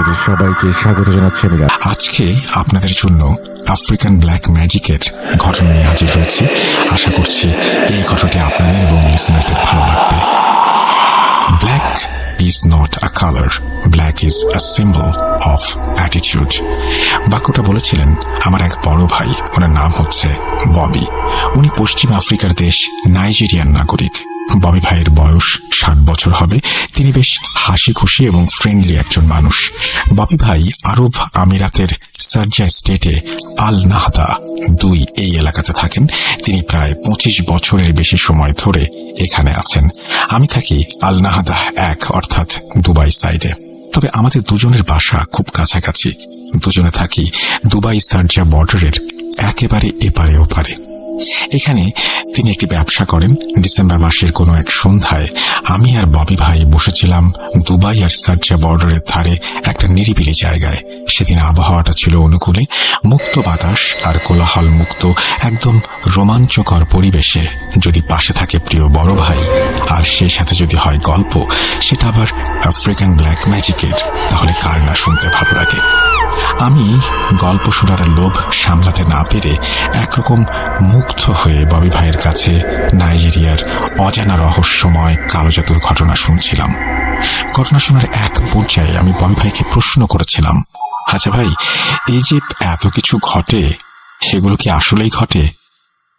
চ্যানেলের সবাইকে স্বাগত জানাচ্ছি আমি। আজকে আপনাদের জন্য আফ্রিকান ব্ল্যাক ম্যাজিকের ঘটনা নিয়ে হাজির হয়েছি। আশা করছি এই ঘটনাটি আপনাদের এবং লিসনারদের ভালো লাগবে। Black is not a color. Black is a symbol of attitude. বাক্যটা বলেছিলেন আমার এক বড় ভাই, ওনার নাম হচ্ছে ববি। উনি পশ্চিম আফ্রিকার দেশ নাইজেরিয়ার নাগরিক। ববি ভাইয়ের বয়স 60 বছর হবে। তিনি বেশ হাসি খুশি এবং ফ্রেন্ডলি একজন মানুষ। ববি ভাই আরব আমিরাতের সারজা স্টেটে আল নাহদা 2 এই এলাকাতে থাকেন। তিনি প্রায় 25 বছরের বেশি সময় ধরে এখানে আছেন। আমি থাকি আল নাহদা 1 অর্থাৎ দুবাই সাইডে। তবে আমাদের দুজনের বাসা খুব কাছাকাছি। দুজনে থাকি দুবাই সারজা বর্ডারের একেবারে এপারে ওপারে। এখানে তিনি একটি ব্যবসা করেন। ডিসেম্বর মাসের কোনো এক সন্ধ্যায় আমি আর ববি ভাই বসেছিলাম দুবাই আর সারজা বর্ডারের ধারে একটা নিরিবিলি জায়গায়। সেদিন আবহাওয়াটা ছিল অনুকূলে, মুক্ত বাতাস আর কোলাহল মুক্ত একদম রোমাঞ্চকর পরিবেশে যদি পাশে থাকে প্রিয় বড় ভাই আর সেই সাথে যদি হয় গল্প, সেটা আবার আফ্রিকান ব্ল্যাক ম্যাজিকের, তাহলে কার না শুনতে ভালো লাগে। আমি গল্প শোনার লোভ সামলাতে না পেরে একরকম মুগ্ধ হয়ে ববি ভাইয়ের কাছে নাইজেরিয়ার অজানা রহস্যময় কালো জাদুর ঘটনা শুনছিলাম। ঘটনা শোনার এক পর্যায়ে আমি ববি ভাইকে প্রশ্ন করেছিলাম, আচ্ছা ভাই, এই যে এত কিছু ঘটে, সেগুলো কি আসলেই ঘটে?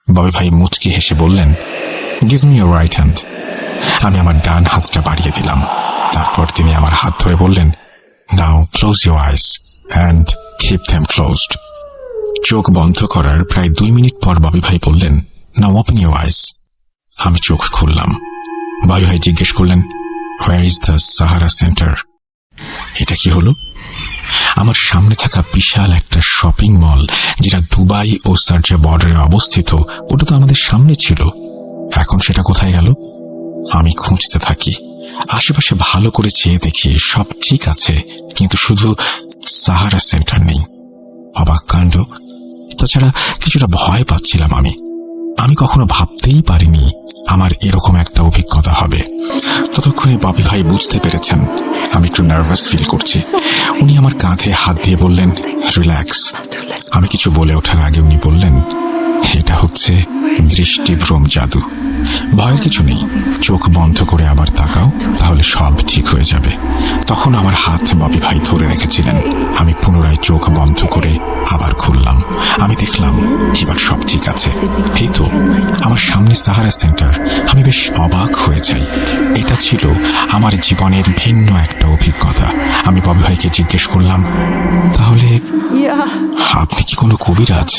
ববি ভাই মুচকি হেসে বললেন, give me your right hand. আমি আমার ডান হাতটা বাড়িয়ে দিলাম। তারপর তিনি আমার হাত ধরে বললেন, now close your eyes and keep them closed. চোখ বন্ধ করার প্রায় 2 মিনিট পর ববি ভাই বললেন, now open your eyes. আমি চোখ খুললাম। ববি ভাই জিজ্ঞেস করলেন, where is the Sahara Center? এটা কি হলো? আমার সামনে থাকা বিশাল একটা শপিং মল, যেটা দুবাই ও সারজা বর্ডারে অবস্থিত, ওটা তো আমাদের সামনে ছিল। এখন সেটা কোথায় গেল? আমি খুঁজতে থাকি। আশেপাশে ভালো করে চেয়ে দেখি সব ঠিক আছে, কিন্তু শুধু সাহারা সেন্টার নেই। অবাক কাণ্ড। তাছাড়া কিছুটা ভয় পাচ্ছিলাম। আমি কখনো ভাবতেই পারিনি আমার এরকম একটা অভিজ্ঞতা হবে। ততক্ষণে ববি ভাই বুঝতে পেরেছেন আমি একটু নার্ভাস ফিল করছি। উনি আমার কাঁধে হাত দিয়ে বললেন, রিল্যাক্স। আমি কিছু বলে ওঠার আগে উনি বললেন, এটা হচ্ছে দৃষ্টিভ্রম জাদু। ভয়ের কিছু নেই, চোখ বন্ধ করে আবার তাকাও, তাহলে সব ঠিক হয়ে যাবে। তখন আমার হাত ববি ভাই ধরে রেখেছিলেন। আমি পুনরায় চোখ বন্ধ করে আবার খুললাম। আমি দেখলাম এবার সব ঠিক আছে। এই তো আমার সামনে সাহারা সেন্টার। আমি বেশ অবাক হয়ে যাই। এটা ছিল আমার জীবনের ভিন্ন একটা অভিজ্ঞতা। আমি ববি ভাইকে জিজ্ঞেস করলাম, তাহলে আপনি কি কোনো কবিরাজ?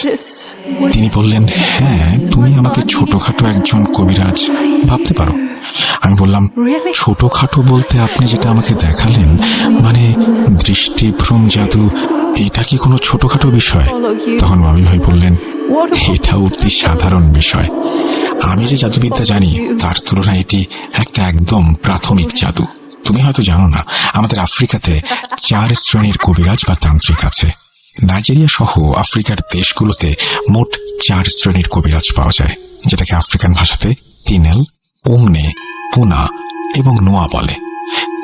তিনি বললেন, হ্যাঁ, তুমি আমাকে ছোটখাটো একজন কবিরাজ ভাবতে পারো। আমি বললাম, ছোটখাটো বলতে আপনি যেটা আমাকে দেখালেন, মানে দৃষ্টিভ্রম জাদু, এটা কি কোনো ছোটখাটো বিষয়? তখন ববি ভাই বললেন, এটা অতি সাধারণ বিষয়। আমি যে জাদুবিদ্যা জানি তার তুলনায় এটি একটা একদম প্রাথমিক জাদু। তুমি হয়তো জানো না, আমাদের আফ্রিকাতে 4 শ্রেণীর কবিরাজ বা তান্ত্রিক আছে। নাইজেরিয়া সহ আফ্রিকার দেশগুলোতে মোট 4 শ্রেণীর কবিরাজ পাওয়া যায়, যেটাকে আফ্রিকান ভাষাতে তিনেল, উমনে, পুনা এবং নোয়া বলে।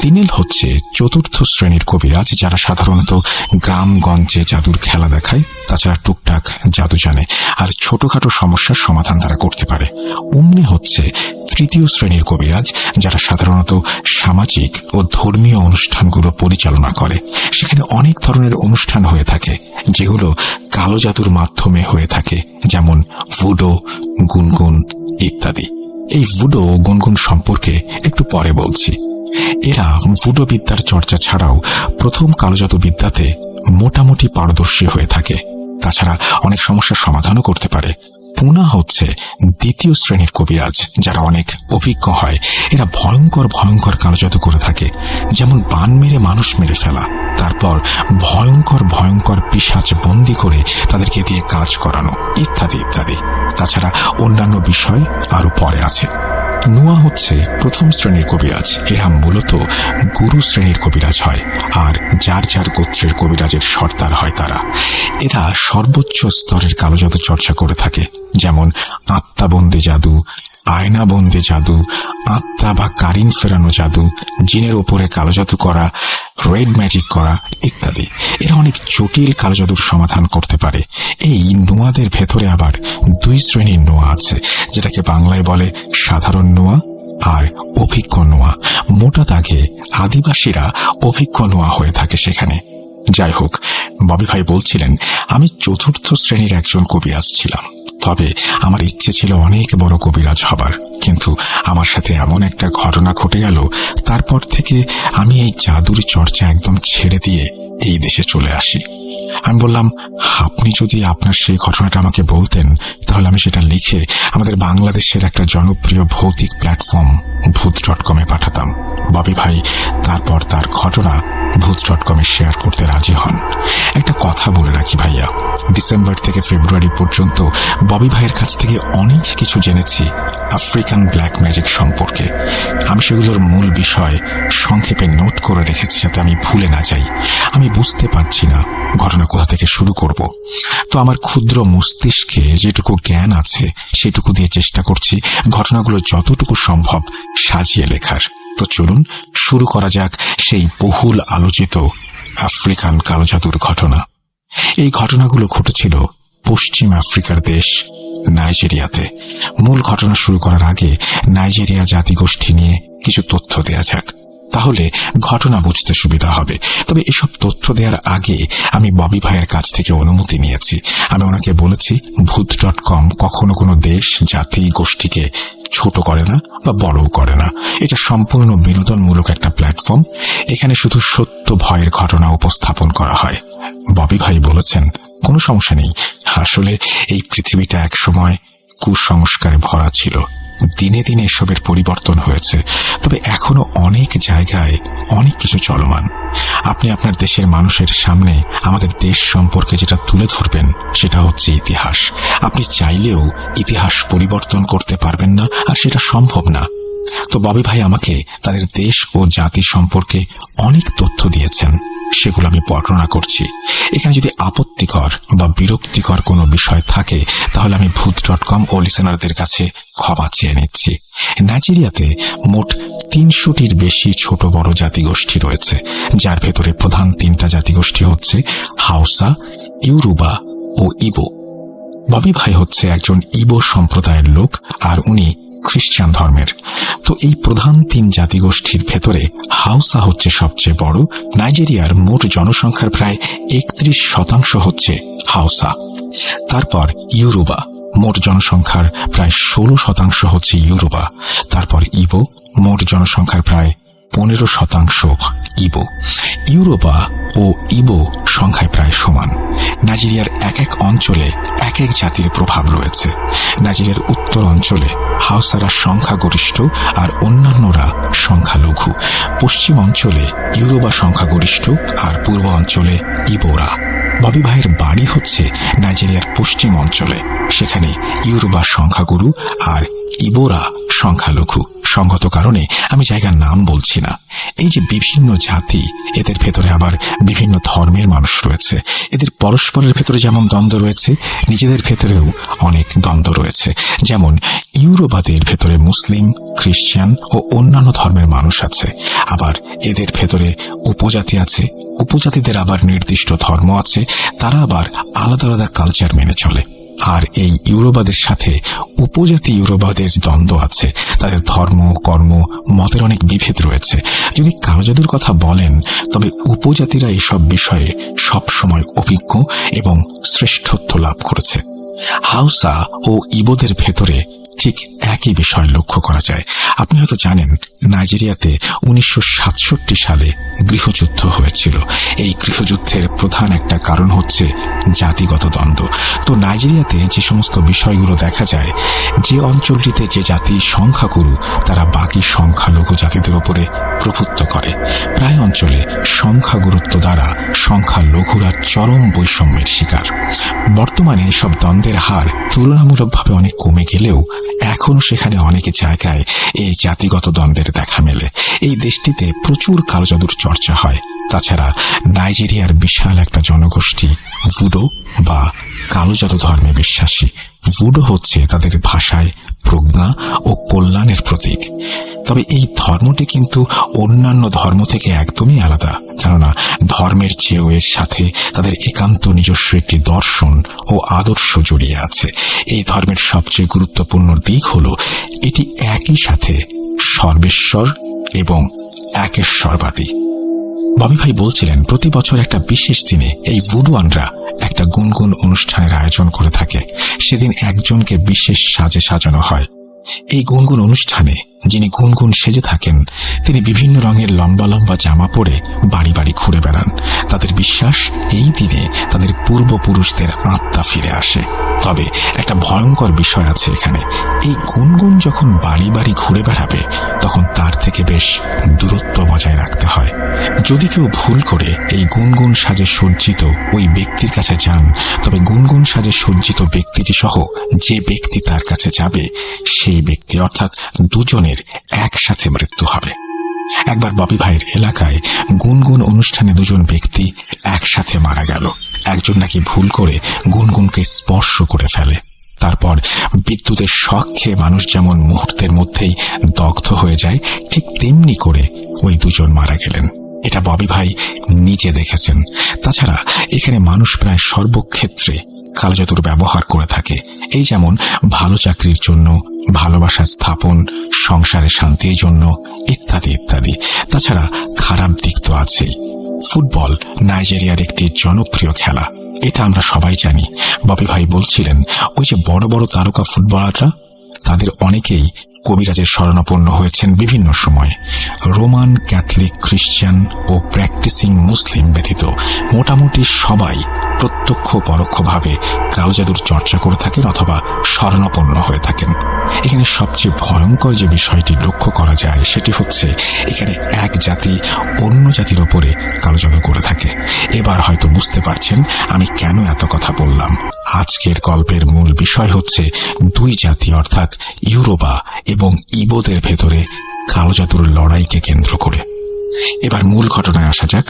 তিনেল হচ্ছে 4র্থ শ্রেণীর কবিরাজ, যারা সাধারণত গ্রামগঞ্জে জাদুর খেলা দেখায়, তাছাড়া টুকটাক জাদু জানে আর ছোটখাটো সমস্যার সমাধান তারা করতে পারে। উমনে হচ্ছে 3য় শ্রেণীর কবিরাজ, যারা সাধারণত সামাজিক ও ধর্মীয় অনুষ্ঠানগুলো পরিচালনা করে। সেখানে অনেক ধরনের অনুষ্ঠান হয়ে থাকে, যেগুলো কালো জাদুর মাধ্যমে হয়ে থাকে, যেমন ভুডো, গুনগুন ইত্যাদি। এই ভুডো ও গুনগুন সম্পর্কে একটু পরে বলছি। এরা ভুডো বিদ্যার চর্চা ছাড়াও প্রথম কালো জাদু বিদ্যাতে মোটামুটি পারদর্শী হয়ে থাকে। তাছাড়া অনেক সমস্যার সমাধানও করতে পারে। পুনা হচ্ছে 2য় শ্রেণীর কবিরাজ, যারা অনেক অভিজ্ঞ হয়। এরা ভয়ঙ্কর ভয়ঙ্কর কালো জাদু করে থাকে, যেমন বান মেরে মানুষ মেরে ফেলা, তারপর ভয়ঙ্কর ভয়ঙ্কর পিশাচ বন্দি করে তাদেরকে দিয়ে কাজ করানো ইত্যাদি ইত্যাদি। তাছাড়া অন্যান্য বিষয় আরো পরে আছে। নোয়া হচ্ছে 1ম শ্রেণীর কবিরাজ। এরা মূলত গুরু শ্রেণীর কবিরাজ হয়, আর যার যার গোত্রের কবিরাজের সর্দার হয় তারা। এরা সর্বোচ্চ স্তরের কালো জাদু চর্চা করে থাকে, যেমন আত্মাবন্দী জাদু, আয়নাবন্দী জাদু, আত্মা বা কারিন ফেরানো জাদু, জিনের ওপরে কালো জাদু করা, রেড ম্যাজিক করা ইত্যাদি। এরা অনেক জটিল কালজাদুর সমাধান করতে পারে। এই নোয়াদের ভেতরে আবার দুই শ্রেণীর নোয়া আছে, যেটাকে বাংলায় বলে সাধারণ নোয়া আর অভিজ্ঞ নোয়া। মোটা দাগে আদিবাসীরা অভিজ্ঞ নোয়া হয়ে থাকে সেখানে। যাই হোক, ববি ভাই বলছিলেন আমি চতুর্থ শ্রেণীর একজন কবিরাজ ছিলাম, তবে আমার ইচ্ছে ছিল অনেক বড় কবিরাজ হবার। কিন্তু আমার সাথে এমন একটা ঘটনা ঘটে গেল, তারপর থেকে আমি এই জাদুর চর্চা একদম ছেড়ে দিয়ে এই দেশে চলে আসি। আমি বললাম, আপনি যদি আপনার সেই ঘটনাটা আমাকে বলতেন, তাহলে আমি সেটা লিখে আমাদের বাংলাদেশের একটা জনপ্রিয় ভৌতিক প্ল্যাটফর্ম ভূত.com-এ পাঠাতাম। ববি ভাই তারপর তার ঘটনা ভূত.com-এ শেয়ার করতে রাজি হন। একটা কথা বলে রাখি ভাইয়া, ডিসেম্বর থেকে ফেব্রুয়ারি পর্যন্ত ববি ভাইয়ের কাছ থেকে অনেক কিছু জেনেছি আফ্রিকান ব্ল্যাক ম্যাজিক সম্পর্কে। আমি সেগুলোর মূল বিষয় সংক্ষেপে নোট করে রেখেছি যাতে আমি ভুলে না যাই। আমি বুঝতে পারছি না ঘটনা কোথা থেকে শুরু করব, তো আমার ক্ষুদ্র মস্তিষ্কে যেটুকু জ্ঞান আছে সেটুকু দিয়ে চেষ্টা করছি ঘটনাগুলো যতটুকু সম্ভব সাজিয়ে লেখার। তো চলুন শুরু করা যাক সেই বহুল আলোচিত আফ্রিকান কালো জাদুর ঘটনা। এই ঘটনাগুলো ঘটেছিল পশ্চিম আফ্রিকার দেশ নাইজেরিয়াতে। মূল ঘটনা শুরু করার আগে নাইজেরিয়া জাতিগোষ্ঠী নিয়ে কিছু তথ্য দেয়া যাক, তাহলে ঘটনা বুঝতে সুবিধা হবে। তবে এসব তথ্য দেওয়ার আগে আমি ববি ভাইয়ের কাছ থেকে অনুমতি নিয়েছি। আমি ওনাকে বলেছি ভূত.com কখনো কোনো দেশ, জাতি, গোষ্ঠীকে ছোট করে না বা বড়ও করে না। এটা সম্পূর্ণ বিনোদনমূলক একটা প্ল্যাটফর্ম। এখানে শুধু সত্য ভয়ের ঘটনা উপস্থাপন করা হয়। ববি ভাই বলেছেন কোনো সমস্যা নেই, আসলে এই পৃথিবীটা একসময় কুসংস্কারে ভরা ছিল। দিনে দিনে এসবের পরিবর্তন হয়েছে, তবে এখনো অনেক জায়গায় অনেক কিছু চলমান। আপনি আপনার দেশের মানুষের সামনে আমাদের দেশ সম্পর্কে যেটা তুলে ধরবেন সেটা হচ্ছে ইতিহাস। আপনি চাইলেও ইতিহাস পরিবর্তন করতে পারবেন না, আর সেটা সম্ভব না। তো ববি ভাই আমাকে তাদের দেশ ও জাতি সম্পর্কে অনেক তথ্য দিয়েছেন, সেগুলো আমি বর্ণনা করছি। এখানে যদি আপত্তিকর বা বিরক্তিকর কোনো বিষয় থাকে তাহলে আমি ভূত.com ও লিসেনারদের কাছে ক্ষমা চেয়ে নিচ্ছি। নাইজেরিয়াতে মোট 300টির বেশি ছোট বড় জাতিগোষ্ঠী রয়েছে, যার ভেতরে প্রধান 3টা জাতিগোষ্ঠী হচ্ছে হাউসা, ইউরুবা ও ইবো। ববি ভাই হচ্ছে একজন ইবো সম্প্রদায়ের লোক, আর উনি খ্রিস্টান ধর্মের। তো এই প্রধান 3 জাতিগোষ্ঠীর ভেতরে হাউসা হচ্ছে সবচেয়ে বড়। নাইজেরিয়ার মোট জনসংখ্যার প্রায় 31% হচ্ছে হাউসা। তারপর ইউরুবা, মোট জনসংখ্যার প্রায় 16% হচ্ছে ইউরুবা। তারপর ইবো, মোট জনসংখ্যার প্রায় 15% ইবো। ইউরোবা ও ইবো সংখ্যায় প্রায় সমান। নাইজেরিয়ার এক এক অঞ্চলে এক এক জাতির প্রভাব রয়েছে। নাইজেরিয়ার উত্তর অঞ্চলে হাউসারা সংখ্যাগরিষ্ঠ আর অন্যান্যরা সংখ্যালঘু। পশ্চিম অঞ্চলে ইউরোবা সংখ্যাগরিষ্ঠ আর পূর্ব অঞ্চলে ইবোরা। ববি ভাইয়ের বাড়ি হচ্ছে নাইজেরিয়ার পশ্চিম অঞ্চলে, সেখানে ইউরোবা সংখ্যাগুরু আর ইবোরা সংখ্যালঘু। সঙ্গত কারণে আমি জায়গার নাম বলছি না। এই যে বিভিন্ন জাতি, এদের ভেতরে আবার বিভিন্ন ধর্মের মানুষ রয়েছে। এদের পরস্পরের ভেতরে যেমন দ্বন্দ্ব রয়েছে, নিজেদের ভেতরেও অনেক দ্বন্দ্ব রয়েছে। যেমন ইউরোবাদের ভেতরে মুসলিম, খ্রিস্টান ও অন্যান্য ধর্মের মানুষ আছে। আবার এদের ভেতরে উপজাতি আছে। উপজাতিদের আবার নির্দিষ্ট ধর্ম আছে, তারা আবার আলাদা আলাদা কালচার মেনে চলে। আর এই ইউরোবাদের সাথে উপজাতি ইউরোবাদের দ্বন্দ্ব আছে। তাদের ধর্ম, কর্ম, মতের অনেক বিভেদ রয়েছে। যদি কালো জাদুর কথা বলেন, তবে উপজাতিরা এসব বিষয়ে সবসময় অভিজ্ঞ এবং শ্রেষ্ঠত্ব লাভ করেছে। হাউসা ও ইবোদের ভেতরে ঠিক একই বিষয় লক্ষ্য করা যায়। আপনি হয়তো জানেন নাইজেরিয়াতে 1967 সালে গৃহযুদ্ধ হয়েছিল। এই গৃহযুদ্ধের প্রধান একটা কারণ হচ্ছে জাতিগত দ্বন্দ্ব। তো নাইজেরিয়াতে যে সমস্ত বিষয়গুলো দেখা যায়, যে অঞ্চলটিতে যে জাতি সংখ্যাগুরু তারা বাকি সংখ্যালঘু জাতিদের উপরে প্রভুত্ব করে। প্রায় অঞ্চলে সংখ্যাগুরুত্ব দ্বারা সংখ্যালঘুরা চরম বৈষম্যের শিকার। বর্তমানে এসব দ্বন্দ্বের হার তুলনামূলকভাবে অনেক কমে গেলেও এখনো সেখানে অনেক জায়গায় এই জাতিগত দ্বন্দ্বের দেখা মেলে। এই দেশটিতে প্রচুর কালো জাদুর চর্চা হয়। তাছাড়া নাইজেরিয়ার বিশাল একটা জনগোষ্ঠী ভুডো বা কালো জাদু ধর্মে বিশ্বাসী। ভুডো হচ্ছে তাদের ভাষায় প্রজ্ঞা ও কল্যাণের প্রতীক। তবে এই ধর্মটি কিন্তু অন্যান্য ধর্ম থেকে একদমই আলাদা। কেননা ধর্মের চেয়েও এর সাথে তাদের একান্ত নিজস্ব একটি দর্শন ও আদর্শ জড়িয়ে আছে। এই ধর্মের সবচেয়ে গুরুত্বপূর্ণ দিক হলো এটি একই সাথে সর্বেশ্বর এবং একেশ্বরবাদী। ববি ভাই বলছিলেন, প্রতি বছর একটা বিশেষ দিনে এই ভুডুয়ানরা একটা গুনগুন অনুষ্ঠানের আয়োজন করে থাকে। সেদিন একজনকে বিশেষ সাজে সাজানো হয়। এই গুনগুন অনুষ্ঠানে যিনি গুনগুন সেজে থাকেন তিনি বিভিন্ন রঙের লম্বা লম্বা জামা পরে বাড়ি বাড়ি ঘুরে বেড়ান। তাদের বিশ্বাস এই দিনে তাদের পূর্বপুরুষদের আত্মা ফিরে আসে। তবে একটা ভয়ঙ্কর বিষয় আছে এখানে। এই গুনগুন যখন বাড়ি বাড়ি ঘুরে বেড়াবে তখন তার থেকে বেশ দূরত্ব বজায় রাখতে হয়। যদি কেউ ভুল করে এই গুনগুন সাজে সজ্জিত ওই ব্যক্তির কাছে যান, তবে গুনগুন সাজে সজ্জিত ব্যক্তিটি সহ যে ব্যক্তি তার কাছে যাবে সেই ব্যক্তি অর্থাৎ দুজনের একসাথে মৃত্যু হবে। একবার ববি ভাইয়ের এলাকায় গুনগুন অনুষ্ঠানে দুজন ব্যক্তি একসাথে মারা গেল। একজন নাকি ভুল করে গুনগুনকে স্পর্শ করে ফেলে। তারপর বিদ্যুতের শক খেয়ে মানুষ যেমন মুহূর্তের মধ্যেই দগ্ধ হয়ে যায়, ঠিক তেমনি করে ওই দুজন মারা গেলেন। এটা ববি ভাই নিজে দেখেছেন। তাছাড়া এখানে মানুষ প্রায় সর্বক্ষেত্রে কালজাদুর ব্যবহার করে থাকে। এই যেমন ভালো চাকরির জন্য, ভালোবাসা স্থাপন, সংসারে শান্তির জন্য ইত্যাদি ইত্যাদি। তাছাড়া খারাপ দিক তো আছেই। ফুটবল নাইজেরিয়ার একটি জনপ্রিয় খেলা, এটা আমরা সবাই জানি। ববি ভাই বলছিলেন, ওই যে বড় বড় তারকা ফুটবলাররা, তাদের অনেকেই কবিরাজের শরণাপন্ন হয়েছেন বিভিন্ন সময়ে। রোমান, ক্যাথলিক, খ্রিস্টান ও প্র্যাকটিসিং মুসলিম ব্যতীত মোটামুটি সবাই প্রত্যক্ষ পরোক্ষভাবে কালজাদুর চর্চা করে থাকেন অথবা শরণাপন্ন হয়ে থাকেন। এখানে সবচেয়ে ভয়ঙ্কর যে বিষয়টি লক্ষ্য করা যায় সেটি হচ্ছে এখানে এক জাতি অন্য জাতির ওপরে কালজাদু করে থাকে। এবার হয়তো বুঝতে পারছেন আমি কেন এত কথা বললাম। আজকের গল্পের মূল বিষয় হচ্ছে দুই জাতি অর্থাৎ ইউরোবা এবং ইবোদের ভেতরে কালজাদুর লড়াইকে কেন্দ্র করে। এবার মূল ঘটনায় আসা যাক।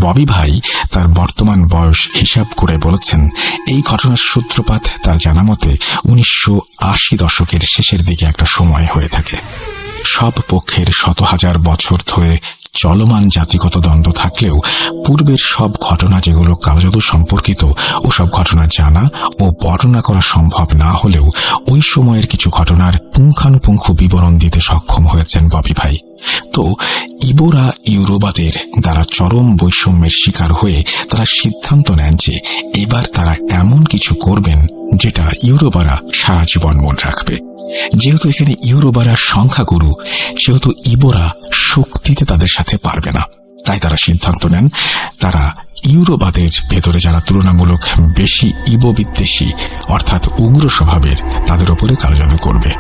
ববি ভাই তার বর্তমান বয়স হিসাব করে বলেছেন, এই ঘটনার সূত্রপাত তার জানা মতে 1980 দশকের শেষের দিকে একটা সময় হয়ে থাকে। সব পক্ষের শত হাজার বছর ধরে চলমান জাতিগত দ্বন্দ্ব থাকলেও পূর্বের সব ঘটনা যেগুলো কালজাদু সম্পর্কিত ওসব ঘটনা জানা ও বর্ণনা করা সম্ভব না হলেও ওই সময়ের কিছু ঘটনার পুঙ্খানুপুঙ্খ বিবরণ দিতে সক্ষম হয়েছেন ববি ভাই। তো ইবোরা ইউরোবাদের দ্বারা চরম বৈষম্যের শিকার হয়ে তারা সিদ্ধান্ত নেন যে এবার তারা এমন কিছু করবেন যেটা ইউরোবারা সারা জীবন মনে রাখবে। যেহেতু এখানে ইউরোবারা সংখ্যাগুরু, সেহেতু ইবোরা শক্তিতে তাদের সাথে পারবে না। তাই তারা সিদ্ধান্ত নেন তারা ইউরোবাদের ভেতরে যারা তুলনামূলক বেশি ইবো বিদ্বেষী অর্থাৎ উগ্র স্বভাবের, তাদের উপরে কালজাদু করবে।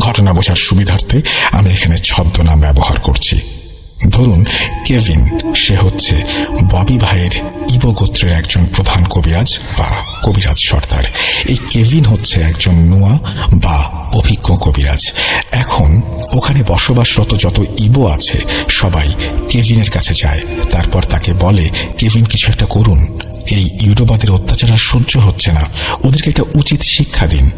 ঘটনা বোঝার সুবিধার্থে আমি এখানে ছদ্মনাম ব্যবহার করছি। ধরুন কেভিন, সে হচ্ছে ববি ভাইয়ের ইবো গোত্রের একজন প্রধান কবিরাজ বা কবিরাজ সর্দার। এই কেভিন হচ্ছে একজন নুয়া বা অভিজ্ঞ কবিরাজ। এখন ওখানে বসবাসরত যত ইবো আছে সবাই কেভিনের কাছে যায়। তারপর তাকে বলে, কেভিন কিছু একটা করুন, এই ইউরোবাদের অত্যাচার আর সহ্য হচ্ছে না, ওদেরকে একটা উচিত শিক্ষা দিন।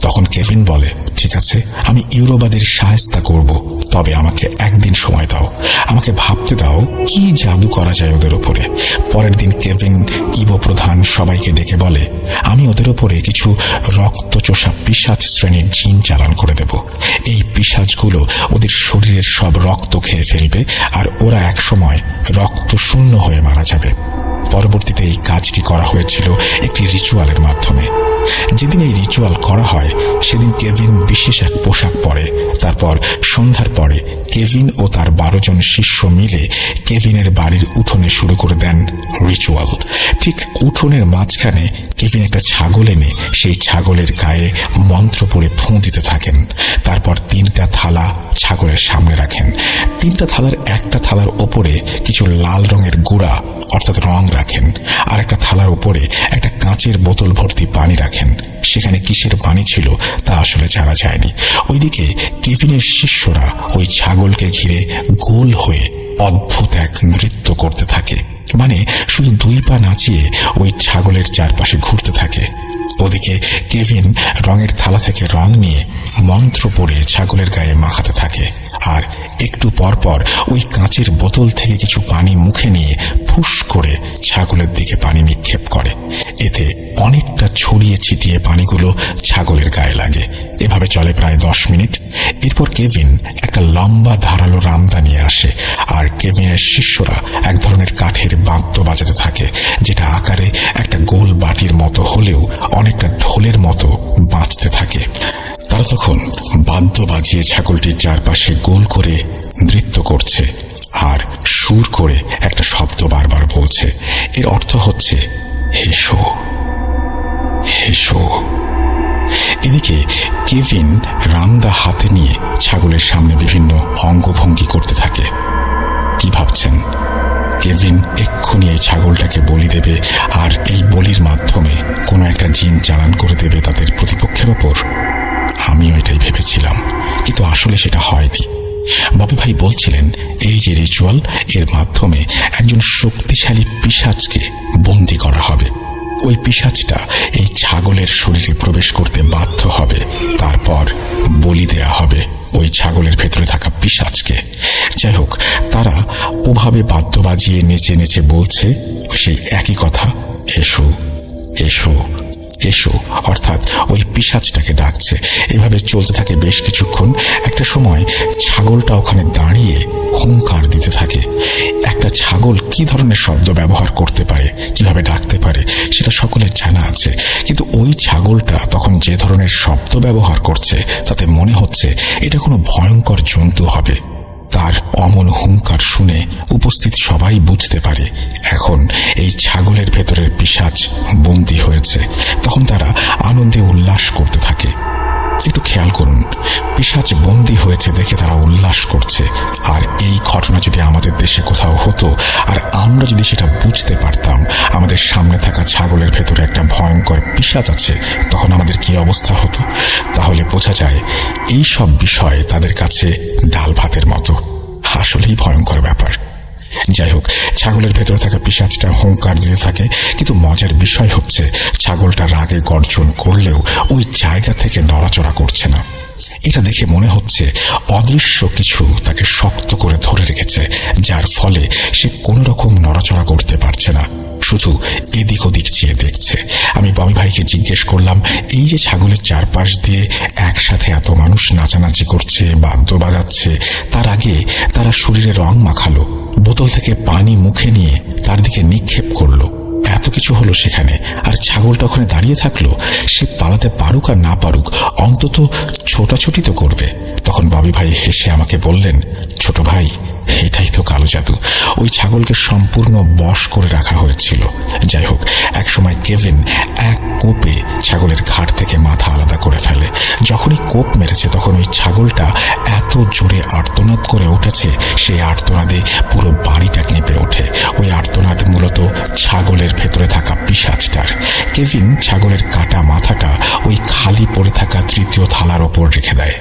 তখন কেভিন বলে, ঠিক আছে, আমি ইউরোবাদের শায়েস্তা করব, তবে আমাকে একদিন সময় দাও, আমাকে ভাবতে দাও কি জাদু করা যায় ওদের ওপরে। পরের দিন কেভিন ইবো প্রধান সবাইকে ডেকে বলে, আমি ওদের ওপরে কিছু রক্তচোষা পিশাচ শ্রেণীর জিন চালান করে দেব। এই পিশাচগুলো ওদের শরীরের সব রক্ত খেয়ে ফেলবে আর ওরা একসময় রক্ত শূন্য হয়ে মারা যাবে। পরবর্তীতে এই কাজটি করা হয়েছিল একটি রিচুয়ালের মাধ্যমে। যেদিন এই রিচুয়াল করা হয় সেদিন কেভিন বিশেষ এক পোশাক পরে। তারপর সন্ধ্যার পরে কেভিন ও তার 12 জন শিষ্য মিলে কেভিনের বাড়ির উঠোনে শুরু করে দেন রিচুয়াল। ঠিক উঠোনের মাঝখানে কেভিন একটা ছাগল এনে সেই ছাগলের গায়ে মন্ত্র পড়ে ফুঁ দিতে থাকেন। তারপর 3টা থালা ছাগলের সামনে রাখেন। 3টা থালার একটা থালার ওপরে কিছু লাল রঙের গুঁড়া অর্থাৎ রং রাখেন, আর একটা থালার উপরে একটা কাঁচের বোতল ভর্তি পানি রাখেন। সেখানে কিসের পানি ছিল তা আসলে জানা যায়নি। ওইদিকে কেভিনের শিষ্যরা ওই ছাগলকে ঘিরে গোল হয়ে অদ্ভুত এক নৃত্য করতে থাকে। মানে শুধু 2 পা নাচিয়ে ওই ছাগলের চারপাশে ঘুরতে থাকে। ওদিকে কেভিন রঙের থালা থেকে রং নিয়ে মন্ত্র পড়ে ছাগলের গায়ে মাখাতে থাকে আর একটু পর পর ওই কাঁচের বোতল থেকে কিছু পানি মুখে নিয়ে ফুস করে ছাগলের দিকে পানি নিক্ষেপ করে। এতে অনেকটা ছড়িয়ে ছিটিয়ে পানিগুলো ছাগলের গায়ে লাগে। এভাবে চলে প্রায় 10 মিনিট। এরপর কেভিন একটা লম্বা ধারালো রামদা নিয়ে আসে আর কেভিনের শিষ্যরা এক ধরনের কাঠের বাদ্য বাজাতে থাকে, যেটা আকারে একটা গোল বাটির মতো হলেও অনেকটা ঢোলের মতো বাজতে থাকে। তারা তখন বাদ্য বাজিয়ে ছাগলটির চারপাশে গোল করে নৃত্য করছে আর সুর করে একটা শব্দ বারবার বলছে। এর অর্থ হচ্ছে হেসো হেসো। এদিকে কেভিন রামদা হাতে নিয়ে ছাগলের সামনে বিভিন্ন অঙ্গভঙ্গি করতে থাকে। কি ভাবছেন? কেভিন এক্ষুনি এই ছাগলটাকে বলি দেবে আর এই বলির মাধ্যমে কোনো একটা জিন চালান করে দেবে তাদের প্রতিপক্ষের ওপর? আমিও এটাই ভেবেছিলাম, কিন্তু আসলে সেটা হয়নি। ববি ভাই বলছিলেন এই যে রিচুয়াল, এর মাধ্যমে একজন শক্তিশালী পিশাচকে বন্দি করা হবে। ওই পিশাচটা এই ছাগলের শরীরে প্রবেশ করতে বাধ্য হবে, তারপর বলি দেয়া হবে ওই ছাগলের ভেতরে থাকা পিশাচকে। যাই হোক, তারা ওভাবে বাদ্য বাজিয়ে নেচে নেচে বলছে সেই একই কথা, এসো এসো এসো, অর্থাৎ ওই পিশাচটাকে ডাকছে। এভাবে চলতে থাকে বেশ কিছুক্ষণ। একটা সময় ছাগলটা ওখানে দাঁড়িয়ে হুঙ্কার দিতে থাকে। একটা ছাগল কি ধরনের শব্দ ব্যবহার করতে পারে, কিভাবে ডাকতে পারে, সেটা সকলের জানা আছে, কিন্তু ওই ছাগলটা তখন যে ধরনের শব্দ ব্যবহার করছে তাতে মনে হচ্ছে এটা কোনো ভয়ঙ্কর জন্তু হবে। তার অমন হুঙ্কার শুনে উপস্থিত সবাই বুঝতে পারে এখন এই ছাগলের ভেতরের পিশাচ বন্দী হয়েছে। তখন তারা আনন্দে উল্লাস করতে থাকে। একটু খেয়াল করুন, পিশাচ বন্দী হয়েছে দেখে তারা উল্লাস করছে। আর এই ঘটনা যদি আমাদের দেশে কোথাও হতো আর আমরা যদি সেটা বুঝতে পারতাম আমাদের সামনে থাকা ছাগলের ভেতরে একটা ভয়ঙ্কর পিশাচ আছে, তখন আমাদের কি অবস্থা হতো? তাহলে বোঝা যায় এই সব বিষয় তাদের কাছে ডাল ভাতের মতো। আসলেই ভয়ঙ্কর ব্যাপার। যাই হোক, ছাগলের ভেতরে থাকা পিশাচটা হুঙ্কার দিতে থাকে, কিন্তু মজার বিষয় হচ্ছে ছাগলটা রাগে গর্জন করলেও ওই জায়গা থেকে নড়াচড়া করছে না। এটা দেখে মনে হচ্ছে অদৃশ্য কিছু তাকে শক্ত করে ধরে রেখেছে, যার ফলে সে কোনো রকম নড়াচড়া করতে পারছে না, শুধু এদিক ওদিক চেয়ে দেখছে। আমি ববি ভাইকে জিজ্ঞেস করলাম, এই যে ছাগলের চারপাশ দিয়ে একসাথে এত মানুষ নাচানাচি করছে, বাদ্য বাজাচ্ছে, তার আগে তারা শরীরে রং মাখালো, বোতল থেকে পানি মুখে নিয়ে তার দিকে নিক্ষেপ করলো, এত কিছু হলো সেখানে, আর ছাগলটা ওখানে দাঁড়িয়ে থাকলো। সে পালাতে পারুক আর না পারুক, অন্তত ছোটাছুটি তো করবে। তখন ববি ভাই হেসে আমাকে বললেন, ছোট ভাই, এটাই তো কালো জাদু। ওই ছাগলকে সম্পূর্ণ বশ করে রাখা হয়েছিল। যাই হোক, একসময় কেভিন এক কোপে ছাগলের ঘাট থেকে মাথা আলাদা করে ফেলে। যখনই কোপ মেরেছে তখন ওই ছাগলটা এত জোরে আর্তনাদ করে উঠেছে, সেই আর্তনাদে পুরো বাড়িটা কেঁপে ওঠে। ওই আর্তনাদ মূলত ছাগলের ভেতরে থাকা পিশাচটার। কেভিন ছাগলের কাটা মাথাটা ওই খালি পড়ে থাকা তৃতীয় থালার ওপর রেখে দেয়।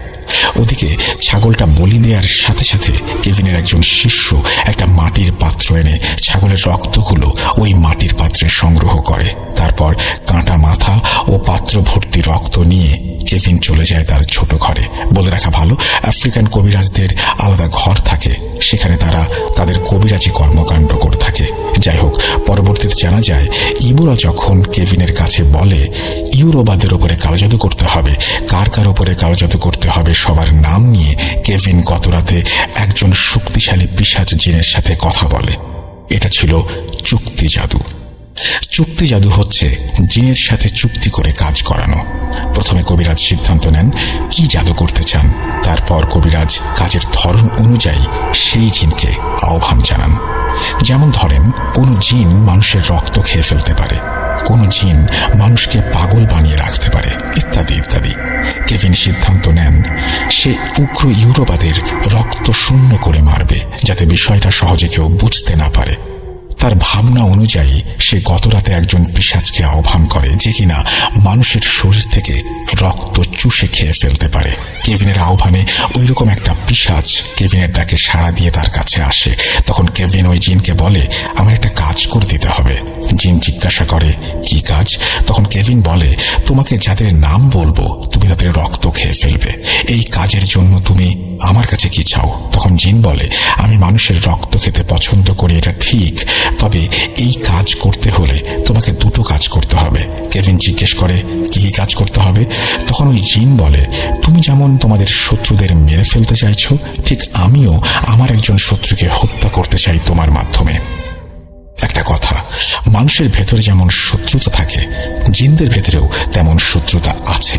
ওদিকে ছাগলটা বলি দেওয়ার সাথে সাথে কেভিনের একজন শিষ্য একটা মাটির পাত্র এনে ছাগলের রক্তগুলো ওই মাটির পাত্রে সংগ্রহ করে। তারপর কাঁটা মাথা ও পাত্র ভর্তি রক্ত নিয়ে কেভিন চলে যায় তার ছোট ঘরে। বলে রাখা ভালো, আফ্রিকান কবিরাজদের আলাদা ঘর থাকে, সেখানে তারা তাদের কবিরাজি কর্মকাণ্ড করে থাকে। যাই হোক, পরবর্তীতে জানা যায় ইবোরা যখন কেভিনের কাছে বলে ইউরোবাদের ওপরে কালো জাদু করতে হবে, কার কার ওপরে কালো জাদু করতে হবে সবার নাম নিয়ে কেভিন গত রাতে একজন শক্তিশালী পিশাচ জিনের সাথে কথা বলে। এটা ছিল চুক্তি জাদু। চুক্তি জাদু হচ্ছে জিনের সাথে চুক্তি করে কাজ করানো। প্রথমে কবিরাজ সিদ্ধান্ত নেন কি জাদু করতে চান, তারপর কবিরাজ কাজের ধরন অনুযায়ী সেই জিনকে আহ্বান জানান। যেমন ধরেন, কোনো জিন মানুষের রক্ত খেয়ে ফেলতে পারে, কোনো জিন মানুষকে পাগল বানিয়ে রাখতে পারে, ইত্যাদি ইত্যাদি। কেভিন সিদ্ধান্ত নেন সে উগ্র ইউরোবাদের রক্ত শূন্য করে মারবে, যাতে বিষয়টা সহজে কেউ বুঝতে না পারে। তার ভাবনা অনুযায়ী সে গতরাতে একজন পিশাচকে আহ্বান করে, যে কিনা মানুষের শরীর থেকে রক্ত চুষে খেয়ে ফেলতে পারে। কেভিনের আহ্বানে ওইরকম একটা পিশাচ কেভিনের ডাকে সাড়া দিয়ে তার কাছে আসে। তখন কেভিন ওই জিনকে বলে, আমার একটা কাজ করে দিতে হবে। জিন জিজ্ঞাসা করে, কি কাজ? তখন কেভিন বলে, তোমাকে যাদের নাম বলবো তুমি তাদের রক্ত খেয়ে ফেলবে। এই কাজের জন্য তুমি আমার কাছে কি চাও? তখন জিন বলে, আমি মানুষের রক্ত খেতে পছন্দ করি, এটা ঠিক, তবে এই কাজ করতে হলে তোমাকে দুটো কাজ করতে হবে। কেভিন জিজ্ঞেস করে, কি কি কাজ করতে হবে? তখন ওই জিন বলে, তুমি যেমন তোমাদের শত্রুদের মেরে ফেলতে চাইছো, ঠিক আমিও আমার একজন শত্রুকে হত্যা করতে চাই তোমার মাধ্যমে। একটা কথা, মানুষের ভেতরে যেমন শত্রুতা থাকে, জিনদের ভেতরেও তেমন শত্রুতা আছে।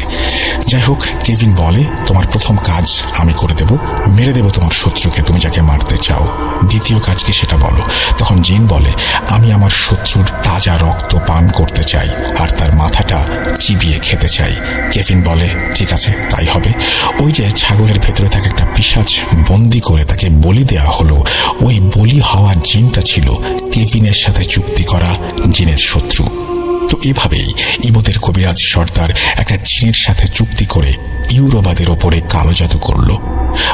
যাই হোক, কেভিন বলে, তোমার প্রথম কাজ আমি করে দেব, মেরে দেব তোমার শত্রুকে, তুমি যাকে মারতে চাও। দ্বিতীয় কাজ কি সেটা বলো? তখন জিন বলে, আমি আমার শত্রুর তাজা রক্ত পান করতে চাই আর তার মাথাটা চিবিয়ে খেতে চাই। কেভিন বলে, ঠিক আছে, তাই হবে। ওই যে ছাগলের ভেতরে থাকে একটা পিশাচ বন্দি করে তাকে বলি দেয়া হলো, ওই বলি হওয়া জিনটা ছিল কেভিনের সাথে চুক্তি করা জিনের শত্রু। তো এভাবেই ইবোদের কবিরাজ সর্দার একটা জিনের সাথে চুক্তি করে ইউরোবাদের ওপরে কালো জাদু করল।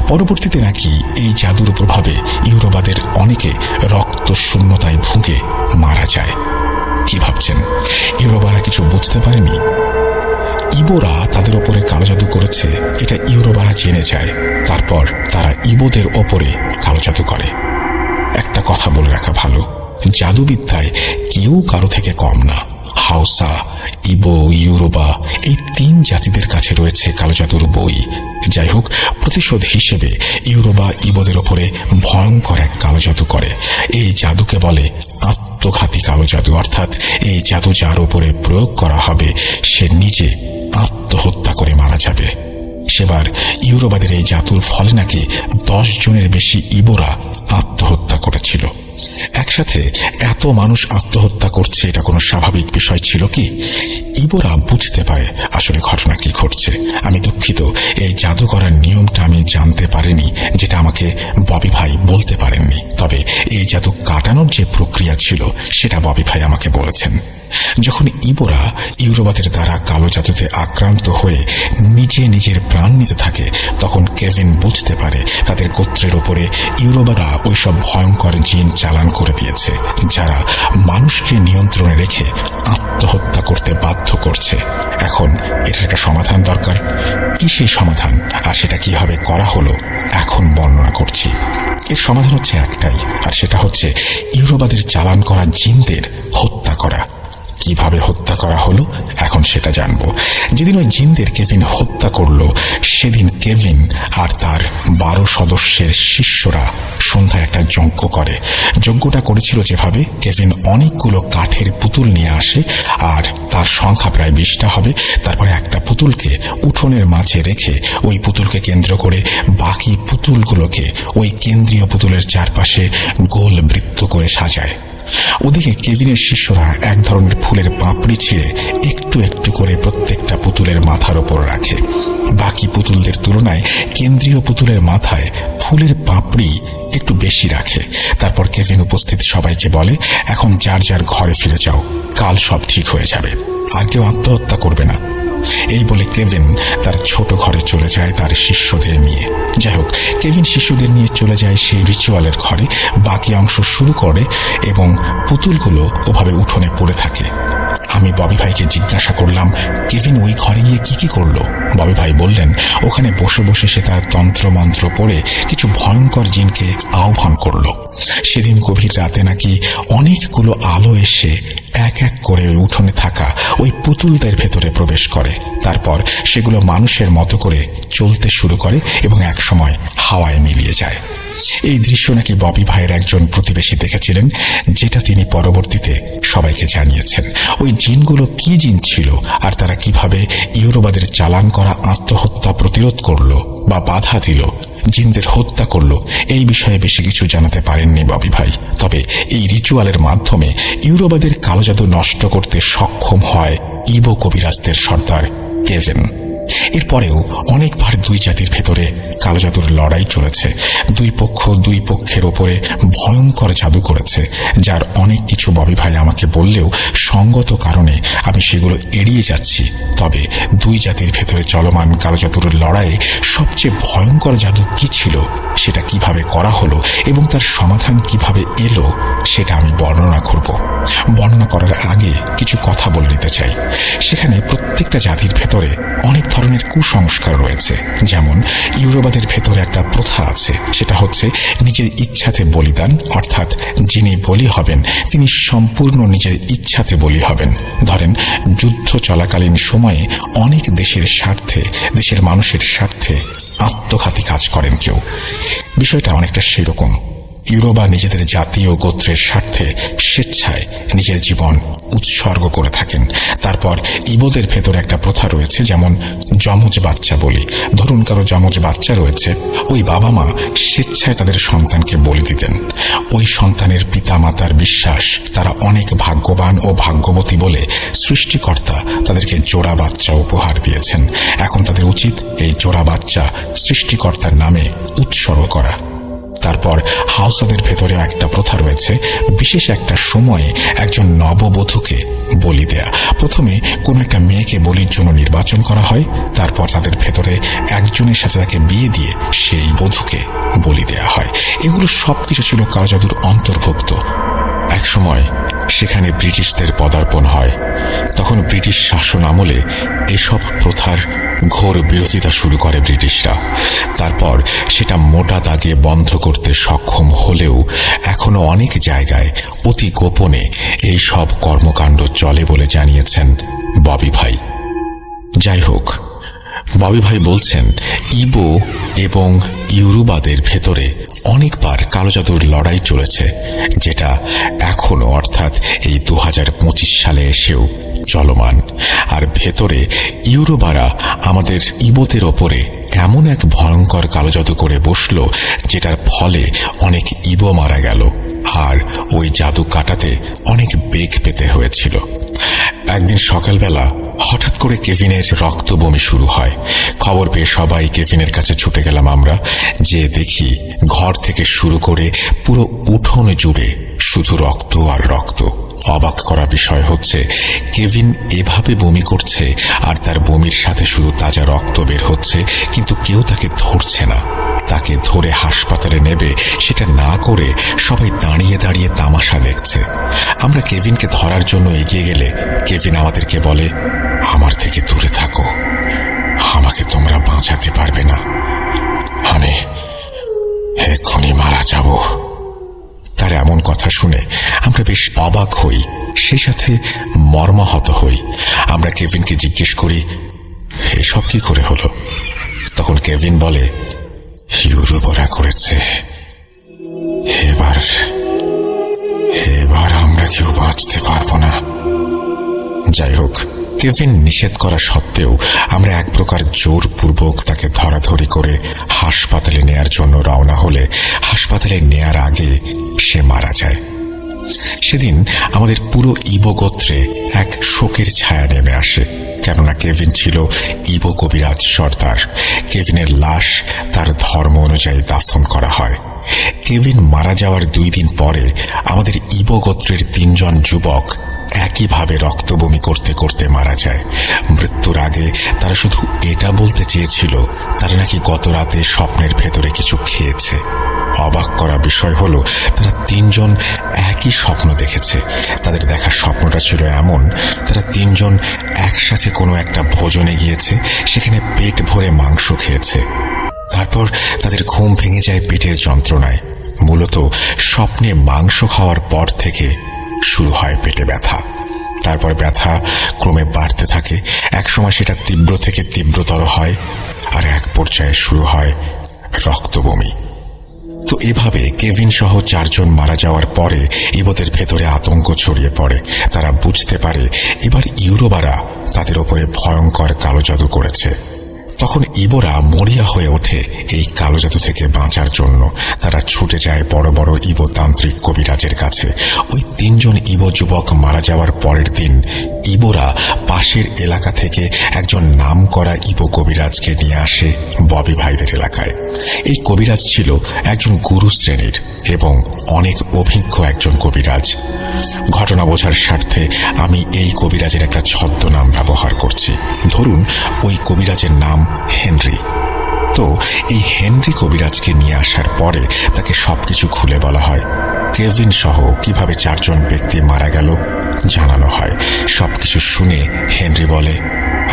পরবর্তীতে নাকি এই জাদুর প্রভাবে ইউরোবাদের অনেকে রক্ত শূন্যতায় ভুগে মারা যায়। কি ভাবছেন, ইউরোবারা কিছু বুঝতে পারেনি? ইবোরা তাদের ওপরে কালো জাদু করেছে এটা ইউরোবারা জেনে যায়, তারপর তারা ইবোদের ওপরে কালো জাদু করে। একটা কথা বলে রাখা ভালো, জাদুবিদ্যায় কেউ কারো থেকে কম না। হাউসা, ইবো, ইউরোবা এই তিন জাতিদের কাছে রয়েছে কালো জাদুর বই। যাই হোক, প্রতিশোধ হিসেবে ইউরোবা ইবোদের ওপরে ভয়ঙ্কর এক কালো জাদু করে। এই জাদুকে বলে আত্মঘাতী কালো জাদু, অর্থাৎ এই জাদু যার উপরে প্রয়োগ করা হবে সে নিজে আত্মহত্যা করে মারা যাবে। সেবার ইউরোবাদের এই জাদুর ফলে নাকি 10 জনের বেশি ইবোরা আত্মহত্যা করেছিল। একসাথে এত মানুষ আত্মহত্যা করছে, এটা কোনো স্বাভাবিক বিষয় ছিল কি? ইবোরা বুঝতে পারে আসলে ঘটনা কি ঘটছে। আমি দুঃখিত, এই জাদু করার নিয়মটা আমি জানতে পারিনি, যেটা আমাকে ববি ভাই বলতে পারেননি। তবে এই জাদু কাটানোর যে প্রক্রিয়া ছিল সেটা ববি ভাই আমাকে বলেছেন। যখন ইবোরা ইউরোবাদের দ্বারা কালো জাদুতে আক্রান্ত হয়ে নিজে নিজের প্রাণ নিতে থাকে, তখন কেভিন বুঝতে পারে তাদের গোত্রের ওপরে ইউরোবারা ওইসব ভয়ঙ্কর জিন চালান করে দিয়েছে, যারা মানুষকে নিয়ন্ত্রণে রেখে আত্মহত্যা করতে বাধ্য করছে। এখন এটার একটা সমাধান দরকার। কি সেই সমাধান, আর সেটা কিভাবে করা হলো এখন বর্ণনা করছি। এর সমাধান হচ্ছে একটাই, আর সেটা হচ্ছে ইউরোবাদের চালান করা জিনদের হত্যা করা। কিভাবে হত্যা করা হলো এখন সেটা জানবো। যেদিন ওই জিনদের কেভিন হত্যা করলো, সেদিন কেভিন আর তার 12 সদস্যের শিষ্যরা সন্ধ্যায় একটা যজ্ঞ করে। যজ্ঞটা করেছিল যেভাবে, কেভিন অনেকগুলো কাঠের পুতুল নিয়ে আসে, আর তার সংখ্যা প্রায় 20টা হবে। তারপরে একটা পুতুলকে উঠোনের মাঝে রেখে ওই পুতুলকে কেন্দ্র করে বাকি পুতুলগুলোকে ওই কেন্দ্রীয় পুতুলের চারপাশে গোল বৃত্ত করে সাজায়। ওদিকে কেভিনের শিষ্যরা এক ধরনের ফুলের পাপড়ি ছিঁড়ে একটু একটু করে প্রত্যেকটা পুতুলের মাথার ওপর রাখে। বাকি পুতুলদের তুলনায় কেন্দ্রীয় পুতুলের মাথায় ফুলের পাপড়ি একটু বেশি রাখে। তারপর কেভিন উপস্থিত সবাইকে বলে, এখন যার যার ঘরে ফিরে যাও, কাল সব ঠিক হয়ে যাবে, আর কেউ আত্মহত্যা করবে না। এই বলে কেভিন তার ছোট ঘরে চলে যায় তার শিষ্যদের নিয়ে। যাই হোক, কেভিন শিষ্যদের নিয়ে চলে যায় সেই রিচুয়ালের ঘরে, বাকি অংশ শুরু করে এবং পুতুলগুলো ওভাবে উঠোনে পড়ে থাকে। আমি ববি ভাইকে জিজ্ঞাসা করলাম, কেভিন ওই ঘরে গিয়ে কি কি করলো? ববি ভাই বললেন, ওখানে বসে বসে সে তার তন্ত্রমন্ত্র পড়ে কিছু ভয়ঙ্কর জিনকে আহ্বান করলো। সেদিন গভীর রাতে নাকি অনেকগুলো আলো এসে এক এক করে ওই উঠোনে থাকা ওই পুতুলদের ভেতরে প্রবেশ করে। তারপর সেগুলো মানুষের মতো করে চলতে শুরু করে এবং এক সময় হাওয়ায় মিলিয়ে যায়। এই দৃশ্য নাকি ববি ভাইয়ের একজন প্রতিবেশী দেখেছিলেন, যেটা তিনি পরবর্তীতে সবাইকে জানিয়েছেন। ওই জিনগুলো কি জিন ছিল আর তারা কিভাবে ইউরোবাদের চালান করা আত্মহত্যা প্রতিরোধ করলো বা বাধা দিল, জিনদের হত্যা করলো, এই বিষয়ে বেশি কিছু জানাতে পারেননি ববি ভাই। তবে এই রিচুয়ালের মাধ্যমে ইউরোবাদের কালো জাদু নষ্ট করতে সক্ষম হয় ইবো কবিরাজদের সর্দার কেভিন। এরপরেও অনেকবার দুই জাতির ভেতরে কালো জাদুর লড়াই চলেছে। দুই পক্ষ দুই পক্ষের ওপরে ভয়ঙ্কর জাদু করেছে, যার অনেক কিছু ববি ভাই আমাকে বললেও সঙ্গত কারণে আমি সেগুলো এড়িয়ে যাচ্ছি। তবে দুই জাতির ভেতরে চলমান কালো জাদুর লড়াইয়ে সবচেয়ে ভয়ঙ্কর জাদু কি ছিল, সেটা কিভাবে করা হলো এবং তার সমাধান কিভাবে এলো, সেটা আমি বর্ণনা করব। বর্ণনা করার আগে কিছু কথা বলে নিতে চাই। সেখানে প্রত্যেকটা জাতির ভেতরে অনেক ধরনের কুসংস্কার রয়েছে। যেমন ইউরোবাদের ভেতরে একটা প্রথা আছে, সেটা হচ্ছে নিজের ইচ্ছাতে বলিদান, অর্থাৎ যিনি বলি হবেন তিনি সম্পূর্ণ নিজের ইচ্ছাতে বলি হবেন। ধরেন যুদ্ধ চলাকালীন সময়ে অনেক দেশের স্বার্থে, দেশের মানুষের স্বার্থে আত্মঘাতী কাজ করেন কেউ। বিষয়টা অনেকটা সেরকম। ইউরোবা নিজেদের জাতি ও গোত্রের স্বার্থে স্বেচ্ছায় নিজের জীবন উৎসর্গ করে থাকেন। তারপর ইবোদের ভেতরে একটা প্রথা রয়েছে, যেমন যমজ বাচ্চা বলি। ধরুন কারো যমজ বাচ্চা রয়েছে, ওই বাবা মা স্বেচ্ছায় তাদের সন্তানকে বলি দিতেন। ওই সন্তানের পিতা মাতার বিশ্বাস তারা অনেক ভাগ্যবান ও ভাগ্যবতী বলে সৃষ্টিকর্তা তাদেরকে জোড়া বাচ্চা উপহার দিয়েছেন। এখন তাদের উচিত এই জোড়া বাচ্চা সৃষ্টিকর্তার নামে উৎসর্গ করা। তারপর হাউসাদের ভেতরে একটা প্রথা রয়েছে, বিশেষ একটা সময়ে একজন নববধূকে বলি দেয়া। প্রথমে কোনো একটা মেয়েকে বলির জন্য নির্বাচন করা হয়, তারপর তাদের ভেতরে একজনের সাথে তাকে বিয়ে দিয়ে সেই বধূকে বলি দেয়া হয়। এগুলো সবকিছু ছিল কালো জাদুর অন্তর্ভুক্ত। এক সময় সেখানে ব্রিটিশদের পদার্পণ হয়। তখন ব্রিটিশ শাসন আমলে এসব প্রথার ঘোর বিরোধিতা শুরু করে ব্রিটিশরা। তারপর সেটা মোটা দাগে বন্ধ করতে সক্ষম হলেও এখনো অনেক জায়গায় অতি গোপনে এই সব কর্মকাণ্ড চলে বলে জানিয়েছেন ববি ভাই। যাই হোক, ববি ভাই বলছেন ইবো এবং ইউরোবাদের ভেতরে অনেকবার কালো জাদুর লড়াই চলেছে, যেটা এখনো অর্থাৎ এই 2025 সালে এসেও চলমান। আর ভেতরে ইউরোবারা আমাদের ইবোদের ওপরে এমন এক ভয়ঙ্কর কালো জাদু করে বসল, যেটার ফলে অনেক ইবো মারা গেল আর ওই জাদু কাটাতে অনেক বেগ পেতে হয়েছিল। একদিন সকালবেলা হঠাৎ করে কেভিনের রক্ত বমি শুরু হয়। খবর পেয়ে সবাই কেভিনের কাছে ছুটে গেলাম আমরা। যে দেখি ঘর থেকে শুরু করে পুরো উঠোন জুড়ে শুধু রক্ত আর রক্ত। অবাক করা বিষয় হচ্ছে, কেভিন এভাবে বমি করছে আর তার বমির সাথে শুধু তাজা রক্ত বের হচ্ছে, কিন্তু কেউ তাকে ধরছে না। তাকে ধরে হাসপাতালে নেবে সেটা না করে সবাই দাঁড়িয়ে দাঁড়িয়ে তামাশা দেখছে। আমরা কেভিনকে ধরার জন্য এগিয়ে গেলে কেভিন আমাদেরকে বলে, আমার থেকে দূরে থাকো, আমাকে তোমরা বাঁচাতে পারবে না, আমি এক্ষুনি মারা যাব। তার এমন কথা শুনে আমরা বেশ অবাক হই, সেই সাথে মর্মাহত হই। আমরা কেভিনকে জিজ্ঞেস করি, এসব কি করে হলো? তখন কেভিন বলে, ইউরোপরা করেছে, এবার আমরা কেউ বাঁচতে পারবো না। যাই হোক, কেভিন নিষেধ করা সত্ত্বেও আমরা এক প্রকার জোরপূর্বক তাকে ধরাধরি করে হাসপাতালে নেয়ার জন্য রওনা হলে হাসপাতালে নেয়ার আগে সে মারা যায়। সেদিন আমাদের পুরো ইবো গোত্রে এক শোকের ছায়া নেমে আসে, কেননা কেভিন ছিল ইবো কবিরাজ সর্দার। কেভিনের লাশ তার ধর্ম অনুযায়ী দাফন করা হয়। কেভিন মারা যাওয়ার 2 দিন পরে আমাদের ইবো গোত্রের 3 জন যুবক একইভাবে রক্ত বমি করতে করতে মারা যায়। মৃত্যুর আগে তারা শুধু এটা বলতে চেয়েছিল তারা নাকি গত রাতে স্বপ্নের ভেতরে কিছু খেয়েছে। অবাক করা বিষয় হলো, তারা 3 জন একই স্বপ্ন দেখেছে। তাদের দেখা স্বপ্নটা ছিল এমন, তারা 3 জন একসাথে কোনো একটা ভোজনে গিয়েছে, সেখানে পেট ভরে মাংস খেয়েছে। তারপর তাদের ঘুম ভেঙে যায় পেটের যন্ত্রণায়। মূলত স্বপ্নে মাংস খাওয়ার পর থেকে শুরু হয় পেটে ব্যথা। তারপর ব্যথা ক্রমে বাড়তে থাকে। একসময় সেটা তীব্র থেকে তীব্রতর হয়, আর এক পর্যায়ে শুরু হয় রক্ত বমি। তো এভাবে কেভিন সহ 4 জন মারা যাওয়ার পরে ইবোদের ভেতরে আতঙ্ক ছড়িয়ে পড়ে। তারা বুঝতে পারে এবার ইউরোবারা তাদের ওপরে ভয়ঙ্কর কালো জাদু করেছে। তখন ইবোরা মরিয়া হয়ে ওঠে এই কালো জাদু থেকে বাঁচার জন্য। তারা ছুটে যায় বড় বড় ইবো তান্ত্রিক কবিরাজের কাছে। ওই 3 জন ইবো যুবক মারা যাওয়ার পরের দিন ইবোরা পাশের এলাকা থেকে একজন নামকরা ইবো কবিরাজকে নিয়ে আসে ববি ভাইদের এলাকায়। এই কবিরাজ ছিল একজন গুরু শ্রেণীর এবং অনেক অভিজ্ঞ একজন কবিরাজ। ঘটনা বোঝার স্বার্থে আমি এই কবিরাজের একটা ছদ্মনাম ব্যবহার করছি। ধরুন ওই কবিরাজের নাম হেনরি। তো এই হেনরি কবিরাজকে নিয়ে আসার পরে তাকে সবকিছু খুলে বলা হয়। কেভিন সহ কিভাবে 4 জন ব্যক্তি মারা গেল জানানো হয়। সবকিছু শুনে হেনরি বলে,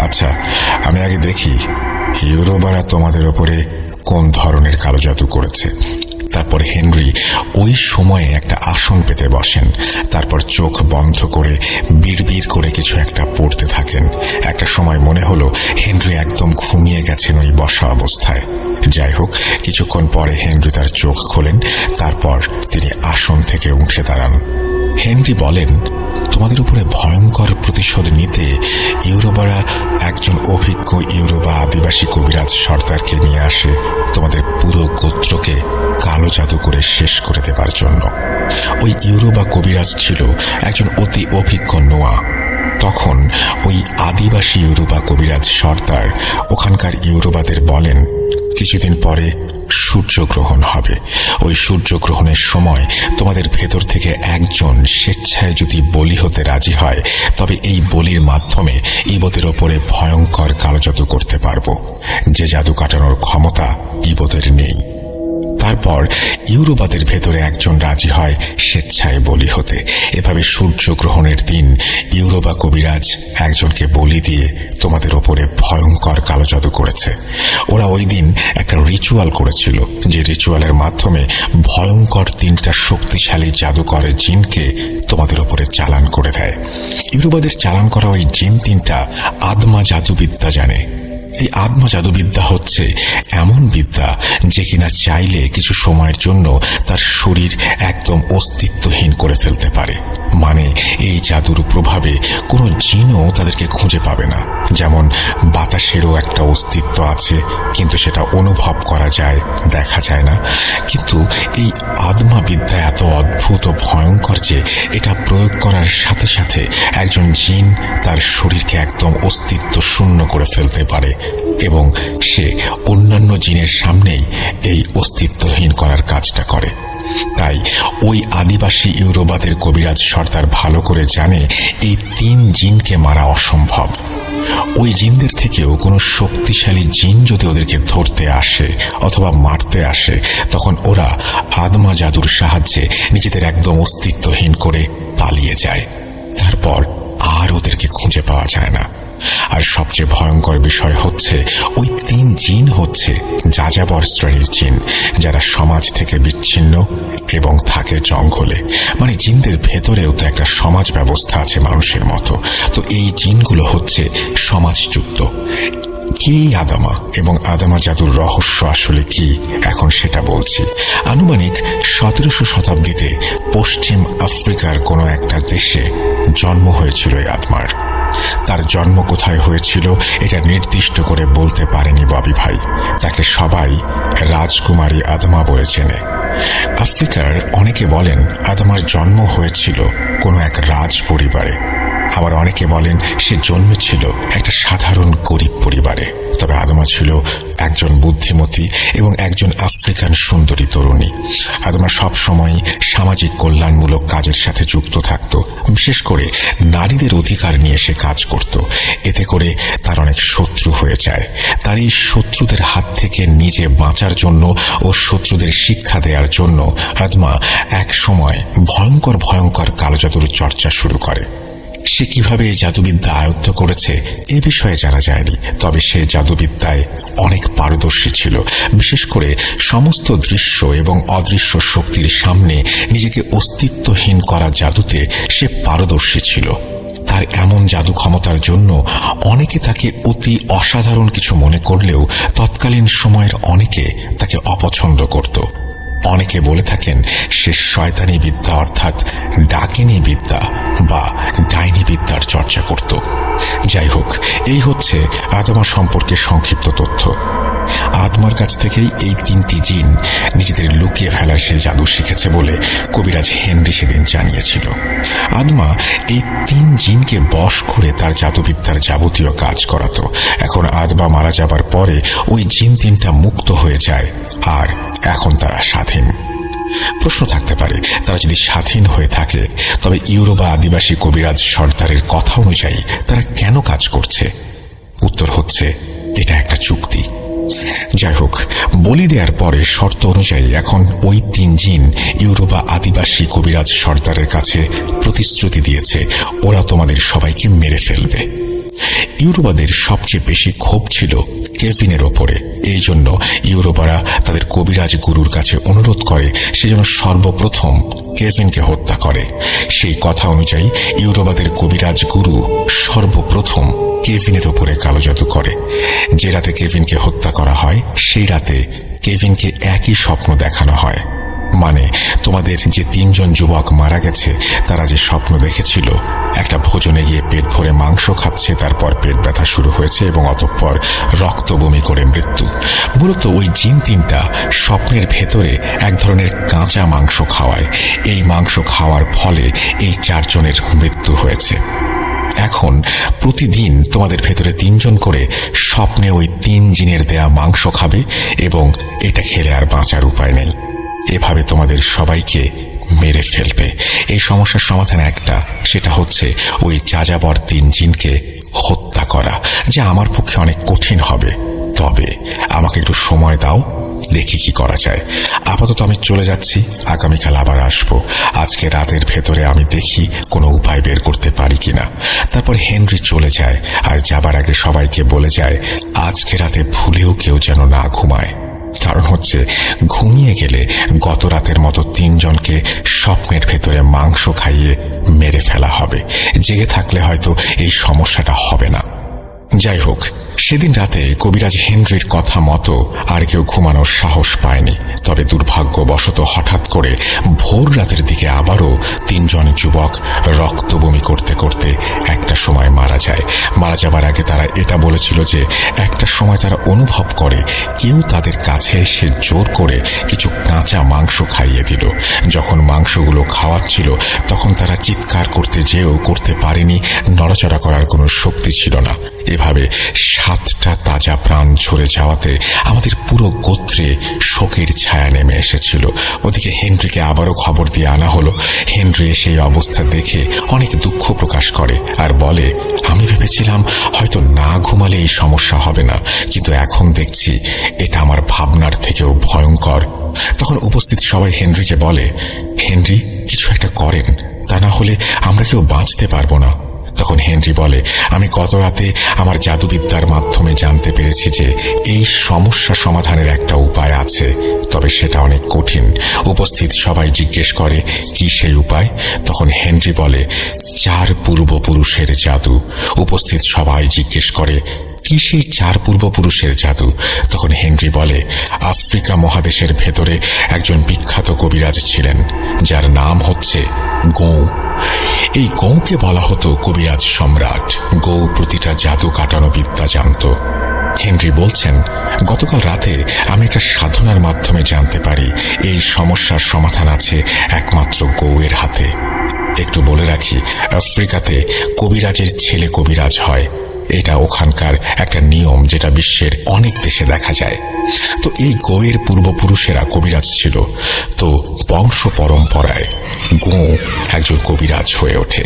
আচ্ছা আমি আগে দেখি ইউরোবারা তোমাদের ওপরে কোন ধরনের কালো জাদু করেছে। তারপর হেনরি ওই সময়ে একটা আসন পেতে বসেন। তারপর চোখ বন্ধ করে বিড়বিড় করে কিছু একটা পড়তে থাকেন। একটা সময় মনে হলো হেনরি একদম ঘুমিয়ে গেছেন ওই বসা অবস্থায়। যাই হোক, কিছুক্ষণ পরে হেনরি তার চোখ খোলেন। তারপর তিনি আসন থেকে উঠে দাঁড়ান। হেনরি বলেন, তোমাদের উপরে ভয়ঙ্কর প্রতিশোধ নিতে ইউরোবারা একজন অভিজ্ঞ ইউরোবা আদিবাসী কবিরাজ সর্দারকে নিয়ে আসে তোমাদের পুরো গোত্রকে কালো জাদু করে শেষ করে দেবার জন্য। ওই ইউরোবা কবিরাজ ছিল একজন অতি অভিজ্ঞ নোয়া। তখন ওই আদিবাসী ইউরোবা কবিরাজ সর্দার ওখানকার ইউরোবাদের বলেন, কিছুদিন পরে সূর্যগ্রহণ হবে। ওই সূর্যগ্রহণের সময় তোমাদের ভেতর থেকে একজন স্বেচ্ছায় যদি বলি হতে রাজি হয়, তবে এই বলির মাধ্যমে ইবোদের ওপরে ভয়ঙ্কর কালো জাদু করতে পারবো, যে জাদু কাটানোর ক্ষমতা ইবোদের নেই। তারপর ইউরোবাদের ভেতরে একজন রাজি হয় স্বেচ্ছায় বলি হতে। এভাবে সূর্যগ্রহণের দিন ইউরোবা কবিরাজ একজনকে বলি দিয়ে তোমাদের ওপরে ভয়ঙ্কর কালো জাদু করেছে। ওরা ওই দিন একটা রিচুয়াল করেছিল, যে রিচুয়ালের মাধ্যমে ভয়ঙ্কর 3টা শক্তিশালী জাদুকর জিনকে তোমাদের ওপরে চালান করে দেয়। ইউরোবাদের চালান করা ওই জিন 3টা আদমা জাদুবিদ্যা জানে। এই আত্ম জাদুবিদ্যা হচ্ছে এমন বিদ্যা যে কিনা চাইলে কিছু সময়ের জন্য তার শরীর একদম অস্তিত্বহীন করে ফেলতে পারে। মানে এই জাদুর প্রভাবে কোনো জিনও তাদেরকে খুঁজে পাবে না। যেমন বাতাসেরও একটা অস্তিত্ব আছে, কিন্তু সেটা অনুভব করা যায়, দেখা যায় না। কিন্তু এই আদমা বিদ্যা এত অদ্ভুত ও ভয়ঙ্কর যে এটা প্রয়োগ করার সাথে সাথে একজন জিন তার শরীরকে একদম অস্তিত্ব শূন্য করে ফেলতে পারে এবং সে অন্যান্য জিনের সামনেই এই অস্তিত্বহীন করার কাজটা করে। তাই ওই আদিবাসী ইউরোবাদের কবিরাজ সর্দার ভালো করে জানে এই 3 জিনকে মারা অসম্ভব। ওই জিনদের থেকেও কোনো শক্তিশালী জিন যদি ওদেরকে ধরতে আসে অথবা মারতে আসে, তখন ওরা আদমা জাদুর সাহায্যে নিজেদের একদম অস্তিত্বহীন করে পালিয়ে যায়। তারপর আর ওদেরকে খুঁজে পাওয়া যায় না। আর সবচেয়ে ভয়ঙ্কর বিষয় হচ্ছে ওই 3 জিন হচ্ছে যাযাবর শ্রেণীর জিন, যারা সমাজ থেকে বিচ্ছিন্ন এবং থাকে জঙ্গলে। মানে জিনদের ভেতরেও তো একটা সমাজ ব্যবস্থা আছে মানুষের মতো। তো এই জিনগুলো হচ্ছে সমাজযুক্ত। কি আদমা এবং আদমা জাদুর রহস্য আসলে কি, এখন সেটা বলছি। আনুমানিক 1700 শতাব্দীতে পশ্চিম আফ্রিকার কোনো একটা দেশে জন্ম হয়েছিল এই আদমার। তার জন্ম কোথায় হয়েছিল এটা নির্দিষ্ট করে বলতে পারেনি ববি ভাই। তাকে সবাই রাজকুমারী আদমা বলে চেনে। আফ্রিকার অনেকে বলেন আদমার জন্ম হয়েছিল কোনো এক রাজ পরিবারে, আবার অনেকে বলেন সে জন্মেছিল একটা সাধারণ গরিব পরিবারে। তবে আদমা ছিল একজন বুদ্ধিমতী এবং একজন আফ্রিকান সুন্দরী তরুণী। আদমা সবসময় সামাজিক কল্যাণমূলক কাজের সাথে যুক্ত থাকত। বিশেষ করে নারীদের অধিকার নিয়ে সে কাজ করত। এতে করে তার অনেক শত্রু হয়ে যায়। তার এই শত্রুদের হাত থেকে নিজে বাঁচার জন্য ও শত্রুদের শিক্ষা দেওয়ার জন্য আদমা এক সময় ভয়ঙ্কর ভয়ঙ্কর কালো জাদুর চর্চা শুরু করে। সে কিভাবে এই জাদুবিদ্যা আয়ত্ত করেছে এ বিষয়ে জানা যায়নি। তবে সে জাদুবিদ্যায় অনেক পারদর্শী ছিল। বিশেষ করে সমস্ত দৃশ্য এবং অদৃশ্য শক্তির সামনে নিজেকে অস্তিত্বহীন করা জাদুতে সে পারদর্শী ছিল। তার এমন জাদু ক্ষমতার জন্য অনেকে তাকে অতি অসাধারণ কিছু মনে করলেও তৎকালীন সময়ের অনেকে তাকে অপছন্দ করত। অনেকে বলে থাকেন সে শয়তানি বিদ্যা অর্থাৎ ডাকিনী বিদ্যা বা ডাইনি বিদ্যার চর্চা করত। যাই হোক, এই হচ্ছে আদমা সম্পর্কে সংক্ষিপ্ত তথ্য। আদমার কাছ থেকেই এই 3টি জিন নিজেদের লুকিয়ে ফেলার সে জাদু শিখেছে বলে কবিরাজ হেনরি সেদিন জানিয়েছিল। আদমা এই 3 জিনকে বশ করে তার জাদুবিদ্যার যাবতীয় কাজ করাতো। এখন আদমা মারা যাবার পরে ওই জিন 3টা মুক্ত হয়ে যায়, আর এখন তারা স্বাধীন। প্রশ্ন থাকতে পারে, তারা যদি স্বাধীন হয়ে থাকে তবে ইউরোবা আদিবাসী কবিরাজ সর্দারের কথা অনুযায়ী তারা কেন কাজ করছে? উত্তর হচ্ছে, এটা একটা চুক্তি। যাই হোক, বলি দেওয়ার পরে শর্ত অনুযায়ী এখন ওই 3 জিন ইউরোবা আদিবাসী কবিরাজ সর্দারের কাছে প্রতিশ্রুতি দিয়েছে ওরা তোমাদের সবাইকে মেরে ফেলবে। ইউরোবাদের সবচেয়ে বেশি ক্ষোভ ছিল কেভিনের ওপরে। এই জন্য ইউরোবারা তাদের কবিরাজ গুরুর কাছে অনুরোধ করে সে যেন সর্বপ্রথম কেভিনকে হত্যা করে। সেই কথা অনুযায়ী ইউরোবাদের কবিরাজ গুরু সর্বপ্রথম কেভিনের ওপরে কালো জাদু করে। যে রাতে কেভিনকে হত্যা করা হয় সেই রাতে কেভিনকে একই স্বপ্ন দেখানো হয়। মানে তোমাদের যে 3 জন যুবক মারা গেছে তারা যে স্বপ্ন দেখেছিল, একটা ভোজনে গিয়ে পেট ভরে মাংস খাচ্ছে, তারপর পেট ব্যথা শুরু হয়েছে এবং অতঃপর রক্ত বমি করে মৃত্যু। মূলত ওই জিন 3টা স্বপ্নের ভেতরে এক ধরনের কাঁচা মাংস খাওয়ায়। এই মাংস খাওয়ার ফলে এই 4 জনের মৃত্যু হয়েছে। এখন প্রতিদিন তোমাদের ভেতরে 3 জন করে স্বপ্নে ওই 3 জিনের দেয়া মাংস খাবে এবং এটা খেলে আর বাঁচার উপায় নেই। এভাবে তোমাদের সবাইকে মেরে ফেলবে। এই সমস্যার সমাধান একটা, সেটা হচ্ছে ওই যাযাবর 3 জিনকে হত্যা করা, যা আমার পক্ষে অনেক কঠিন হবে। তবে আমাকে একটু সময় দাও, দেখি কি করা যায়। আপাতত আমি চলে যাচ্ছি, আগামীকাল আবার আসবো। আজকে রাতের ভেতরে আমি দেখি কোনো উপায় বের করতে পারি কিনা। তারপর হেনরি চলে যায়, আর যাবার আগে সবাইকে বলে যায় আজকে রাতে ভুলেও কেউ যেন না ঘুমায়। কারণ হচ্ছে ঘুমিয়ে গেলে গত রাতের মতো 3 জনকে স্বপ্নের ভেতরে মাংস খাইয়ে মেরে ফেলা হবে। জেগে থাকলে হয়তো এই সমস্যাটা হবে না। যাই হোক, সেদিন রাতে কবিরাজ হেনরির কথা মতো আর কেউ ঘুমানোর সাহস পায়নি। তবে দুর্ভাগ্যবশত হঠাৎ করে ভোর রাতের দিকে আবারও 3 জন যুবক রক্ত বমি করতে করতে একটা সময় মারা যায়। মারা যাবার আগে তারা এটা বলেছিল যে একটা সময় তারা অনুভব করে কেউ তাদের কাছে এসে জোর করে কিছু কাঁচা মাংস খাইয়ে দিল। যখন মাংসগুলো খাওয়াচ্ছিল তখন তারা চিৎকার করতে যেও করতে পারেনি, নড়াচড়া করার কোনো শক্তি ছিল না। এভাবে 7টা তাজা প্রাণ ঝরে যাওয়াতে আমাদের পুরো গোত্রে শোকের ছায়া নেমে এসেছিল। ওদিকে হেনরিকে আবারও খবর দিয়ে আনা হলো। হেনরি সেই অবস্থা দেখে অনেক দুঃখ প্রকাশ করে আর বলে, আমি ভেবেছিলাম হয়তো না ঘুমালে এই সমস্যা হবে না, কিন্তু এখন দেখছি এটা আমার ভাবনার থেকেও ভয়ঙ্কর। তখন উপস্থিত সবাই হেনরিকে বলে, হেনরি কিছু একটা করেন, তা না হলে আমরা কেউ বাঁচতে পারবো না। তখন হেনরি বলে, আমি গত রাতে আমার জাদুবিদ্যার মাধ্যমে জানতে পেরেছি যে এই সমস্যা সমাধানের একটা উপায় আছে, তবে সেটা অনেক কঠিন। উপস্থিত সবাই জিজ্ঞেস করে কি সেই উপায়? তখন হেনরি বলে, 4 পূর্বপুরুষের জাদু। উপস্থিত সবাই জিজ্ঞেস করে কি সেই 4 পূর্বপুরুষের জাদু? তখন হেনরি বলে, আফ্রিকা মহাদেশের ভেতরে একজন বিখ্যাত কবিরাজ ছিলেন যার নাম হচ্ছে গৌ। এই গৌকে বলা হতো কবিরাজ সম্রাট। গৌ প্রতিটা জাদু কাটানো বিদ্যা জানত। হেনরি বলছেন, গতকাল রাতে আমি একটা সাধনার মাধ্যমে জানতে পারি এই সমস্যার সমাধান আছে একমাত্র গৌয়ের হাতে। একটু বলে রাখি, আফ্রিকাতে কবিরাজের ছেলে কবিরাজ হয়। এটা ওখানকার একটা নিয়ম যেটা বিশ্বের অনেক দেশে দেখা যায়। তো এই গৌয়ের পূর্বপুরুষেরা কবিরাজ ছিল। তো বংশ পরম্পরায় গৌ একজন কবিরাজ হয়ে ওঠে।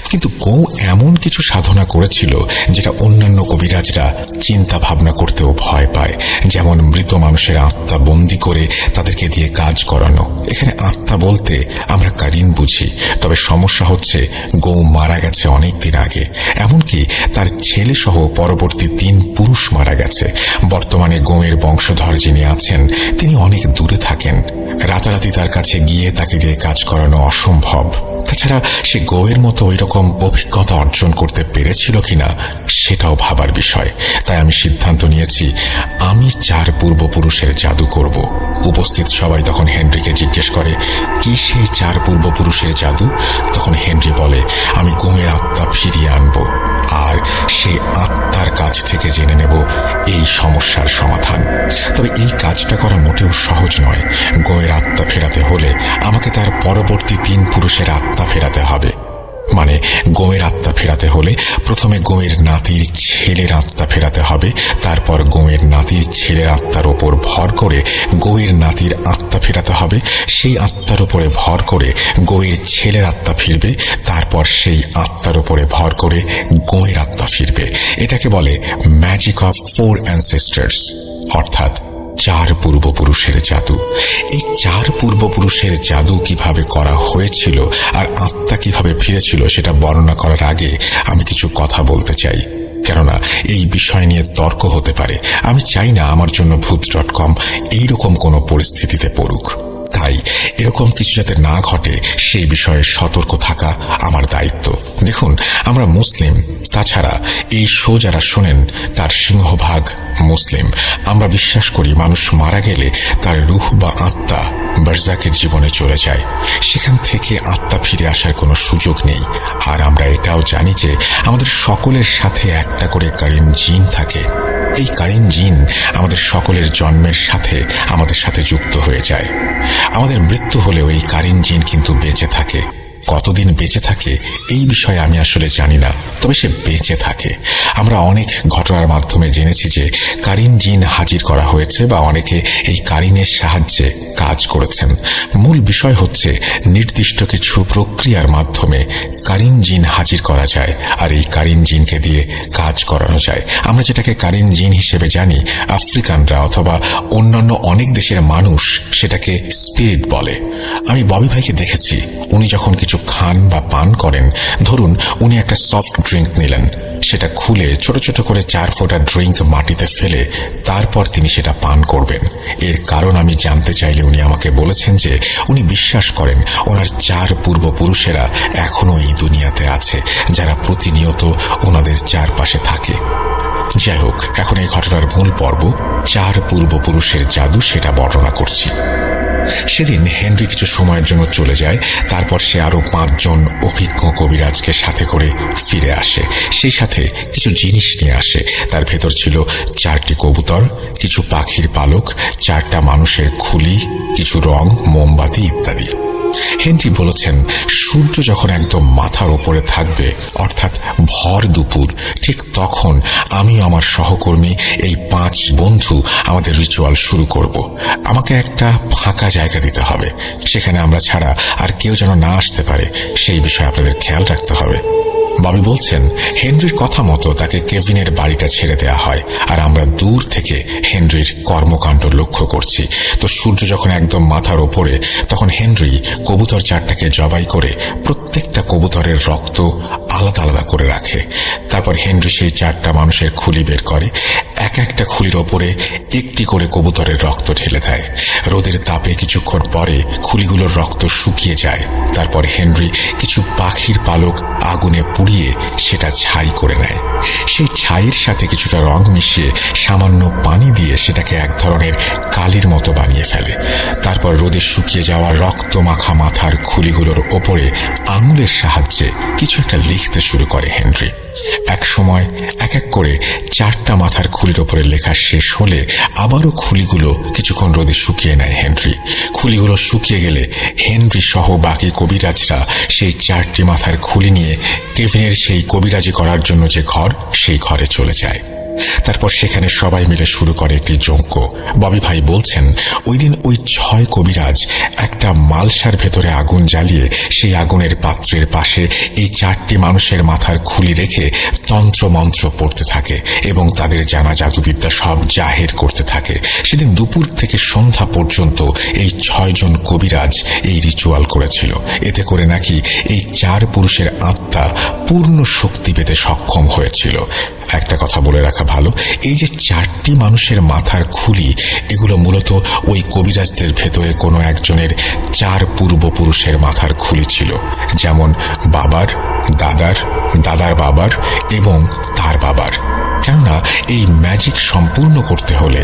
কিন্তু গৌ এমন কিছু সাধনা করেছিল যেটা অন্যান্য কবিরাজরা চিন্তা ভাবনা করতেও ভয় পায়। যেমন মৃত মানুষের আত্মা বন্দি করে তাদেরকে দিয়ে কাজ করানো। এখানে আত্মা বলতে আমরা কারিন বুঝি, তবে সমস্যা হচ্ছে গৌ মারা গেছে অনেক দিন আগে। এমনকি তার ছেলে সহ পরবর্তী 3 পুরুষ মারা গেছে। বর্তমানে গৌয়ের বংশধর যিনি আছেন তিনি অনেক দূরে থাকেন। রাতারাতি তার কাছে গিয়ে তাকে দিয়ে কাজ করানো অসম্ভব। তাছাড়া সে গৌয়ের মতো ওই রকম অভিজ্ঞতা অর্জন করতে পেরেছিল কিনা সেটাও ভাবার বিষয়। তাই আমি সিদ্ধান্ত নিয়েছি আমি 4 পূর্বপুরুষের জাদু করব। উপস্থিত সবাই তখন হেনরিকে জিজ্ঞেস করে কি সেই 4 পূর্বপুরুষের জাদু? তখন হেনরি বলে, আমি গৌয়ের আত্মা ফিরিয়ে আনবো আর সেই আত্মার কাছ থেকে জেনে নেব এই সমস্যার সমাধান। তবে এই কাজটা করা মোটেও সহজ নয়। গোয়ের আত্মা ফেরাতে হলে আমাকে তার পরবর্তী 3 পুরুষের আত্মা ফেরাতে হবে। মানে গোয়ের আত্মা ফেরাতে হলে প্রথমে গোয়ের নাতির ছেলের আত্মা ফেরাতে হবে, তারপর গোয়ের নাতির ছেলের আত্মার ওপর ভর করে গোয়ের নাতির আত্মা ফেরাতে হবে, সেই আত্মার উপরে ভর করে গোয়ের ছেলের আত্মা ফিরবে, তারপর সেই আত্মার উপরে ভর করে গোয়ের আত্মা ফিরবে। এটাকে বলে ম্যাজিক অফ 4 অ্যানসেস্টার্স, অর্থাৎ 4 পূর্বপুরুষের জাদু। এই 4 পূর্বপুরুষের জাদু কিভাবে করা হয়েছিল আর আত্মা কিভাবে ফিরেছিল সেটা বর্ণনা করার আগে আমি কিছু কথা বলতে চাই, কেননা এই বিষয় নিয়ে তর্ক হতে পারে। আমি চাই না আমার জন্য ভূত.com এইরকম কোনো পরিস্থিতিতে পড়ুক। তাই এরকম কিছু যাতে না ঘটে সেই বিষয়ে সতর্ক থাকা আমার দায়িত্ব। দেখুন, আমরা মুসলিম, তাছাড়া এই শো যারা শোনেন তার সিংহভাগ মুসলিম। আমরা বিশ্বাস করি মানুষ মারা গেলে তার রূহ বা আত্মা বারজাকের জীবনে চলে যায়, সেখান থেকে আত্মা ফিরে আসার কোনো সুযোগ নেই। আর আমরা এটাও জানি যে আমাদের সকলের সাথে একটা করে কারিন জিন থাকে। এই কারিন জিন আমাদের সকলের জন্মের সাথে আমাদের সাথে যুক্ত হয়ে যায়। আমাদের মৃত্যু হলেও এই কারিন জিন কিন্তু বেঁচে থাকে। কতদিন বেঁচে থাকে এই বিষয়ে আমি আসলে জানি না, তবে সে বেঁচে থাকে। আমরা অনেক ঘটনার মাধ্যমে জেনেছি যে কারিন জিন হাজির করা হয়েছে বা অনেকে এই কারিনের সাহায্যে কাজ করেছেন। মূল বিষয় হচ্ছে নির্দিষ্ট কিছু প্রক্রিয়ার মাধ্যমে কারিন জিন হাজির করা যায় আর এই কারিন জিনকে দিয়ে কাজ করানো যায়। আমরা যেটাকে কারিন জিন হিসেবে জানি, আফ্রিকানরা অথবা অন্যান্য অনেক দেশের মানুষ সেটাকে স্পিরিট বলে। আমি ববি ভাইকে দেখেছি, উনি যখন কিছু খান বা পান করেন, ধরুন উনি একটা সফট ড্রিঙ্ক নিলেন, সেটা খুলে ছোট ছোট করে 4 ফোঁটা ড্রিঙ্ক মাটিতে ফেলে তারপর তিনি সেটা পান করবেন। এর কারণ আমি জানতে চাইলে উনি আমাকে বলেছেন যে উনি বিশ্বাস করেন ওনার 4 পূর্বপুরুষেরা এখনো এই দুনিয়াতে আছে, যারা প্রতিনিয়ত ওনাদের চারপাশে থাকে। যাই হোক, এখন এই ঘটনার মূল পর্ব 4 পূর্বপুরুষের জাদু সেটা বর্ণনা করছি। সেদিন হেনরি কিছু সময়ের জন্য চলে যায়, তারপর সে আরো 5 জন অভিজ্ঞ কবিরাজকে সাথে করে ফিরে আসে। সেই সাথে কিছু জিনিস নিয়ে আসে। তার ভেতর ছিল 4টি কবুতর, কিছু পাখির পালক, 4টা মানুষের খুলি, কিছু রং, মোমবাতি ইত্যাদি। হেনরি বলেছেন, সূর্য যখন একদম মাথার উপরে থাকবে, অর্থাৎ ভর দুপুর, ঠিক তখন আমি আমার সহকর্মী এই 5 বন্ধু আমাদের রিচুয়াল শুরু করব। আমাকে একটা ফাঁকা জায়গা দিতে হবে, সেখানে আমরা ছাড়া আর কেউ যেন না আসতে পারে, সেই বিষয়ে আপনাদের খেয়াল রাখতে হবে। ববি বলছেন, হেনরির কথা মতো তাকে কেভিনের বাড়িটা ছেড়ে দেয়া হয় আর আমরা দূর থেকে হেনরির কর্মকাণ্ড লক্ষ্য করছি। তো সূর্য যখন একদম মাথার ওপরে, তখন হেনরি কবুতর 4টাকে জবাই করে প্রত্যেকটা কবুতরের রক্ত আলাদা আলাদা করে রাখে। তারপর হেনরি সেই 4টা মানুষের খুলি বের করে, এক একটা খুলির ওপরে একটি করে কবুতরের রক্ত ঢেলে দেয়। রোদের তাপে কিছুক্ষণ পরে খুলিগুলোর রক্ত শুকিয়ে যায়। তারপর হেনরি কিছু পাখির পালক আগুনে পুড়িয়ে সেটা ছাই করে নেয়। সেই ছাইয়ের সাথে কিছুটা রং মিশিয়ে সামান্য পানি দিয়ে সেটাকে এক ধরনের কালির মতো বানিয়ে ফেলে। তারপর রোদে শুকিয়ে যাওয়া রক্ত মাখা মাথার খুলিগুলোর ওপরে আঙুলের সাহায্যে কিছু একটা লিখতে শুরু করে হেনরি। এক সময় এক এক করে 4টা মাথার খুলির ওপরে লেখা শেষ হলে আবারও খুলিগুলো কিছুক্ষণ রোদে শুকিয়ে নেয় হেনরি। খুলিগুলো শুকিয়ে গেলে হেনরি সহ বাকি কবিরাজরা সেই 4টি মাথার খুলি নিয়ে কেভিনের সেই কবিরাজি করার জন্য যে ঘর, সেই ঘরে চলে যায়। তারপর সেখানে সবাই মিলে শুরু করে একটি যজ্ঞ। ববি ভাই বলছেন, ওই দিন ওই 6 কবিরাজ একটা মালসার ভেতরে আগুন জ্বালিয়ে সেই আগুনের পাত্রের পাশে এই 4টি মানুষের মাথার খুলি রেখে তন্ত্র মন্ত্র পড়তে থাকে এবং তাদের জানা জাদুবিদ্যা সব জাহের করতে থাকে। সেদিন দুপুর থেকে সন্ধ্যা পর্যন্ত এই 6 জন কবিরাজ এই রিচুয়াল করেছিল। এতে করে নাকি এই 4 পুরুষের আত্মা পূর্ণ শক্তি পেতে সক্ষম হয়েছিল। একটা কথা বলে রাখা ভালো, এই যে 4টি মানুষের মাথার খুলি, এগুলো মূলত ওই কবিরাজদের ভেতরে কোনো একজনের 4 পূর্বপুরুষের মাথার খুলি ছিল, যেমন বাবার, দাদার, দাদার বাবার এবং তার বাবার। কেননা এই ম্যাজিক সম্পূর্ণ করতে হলে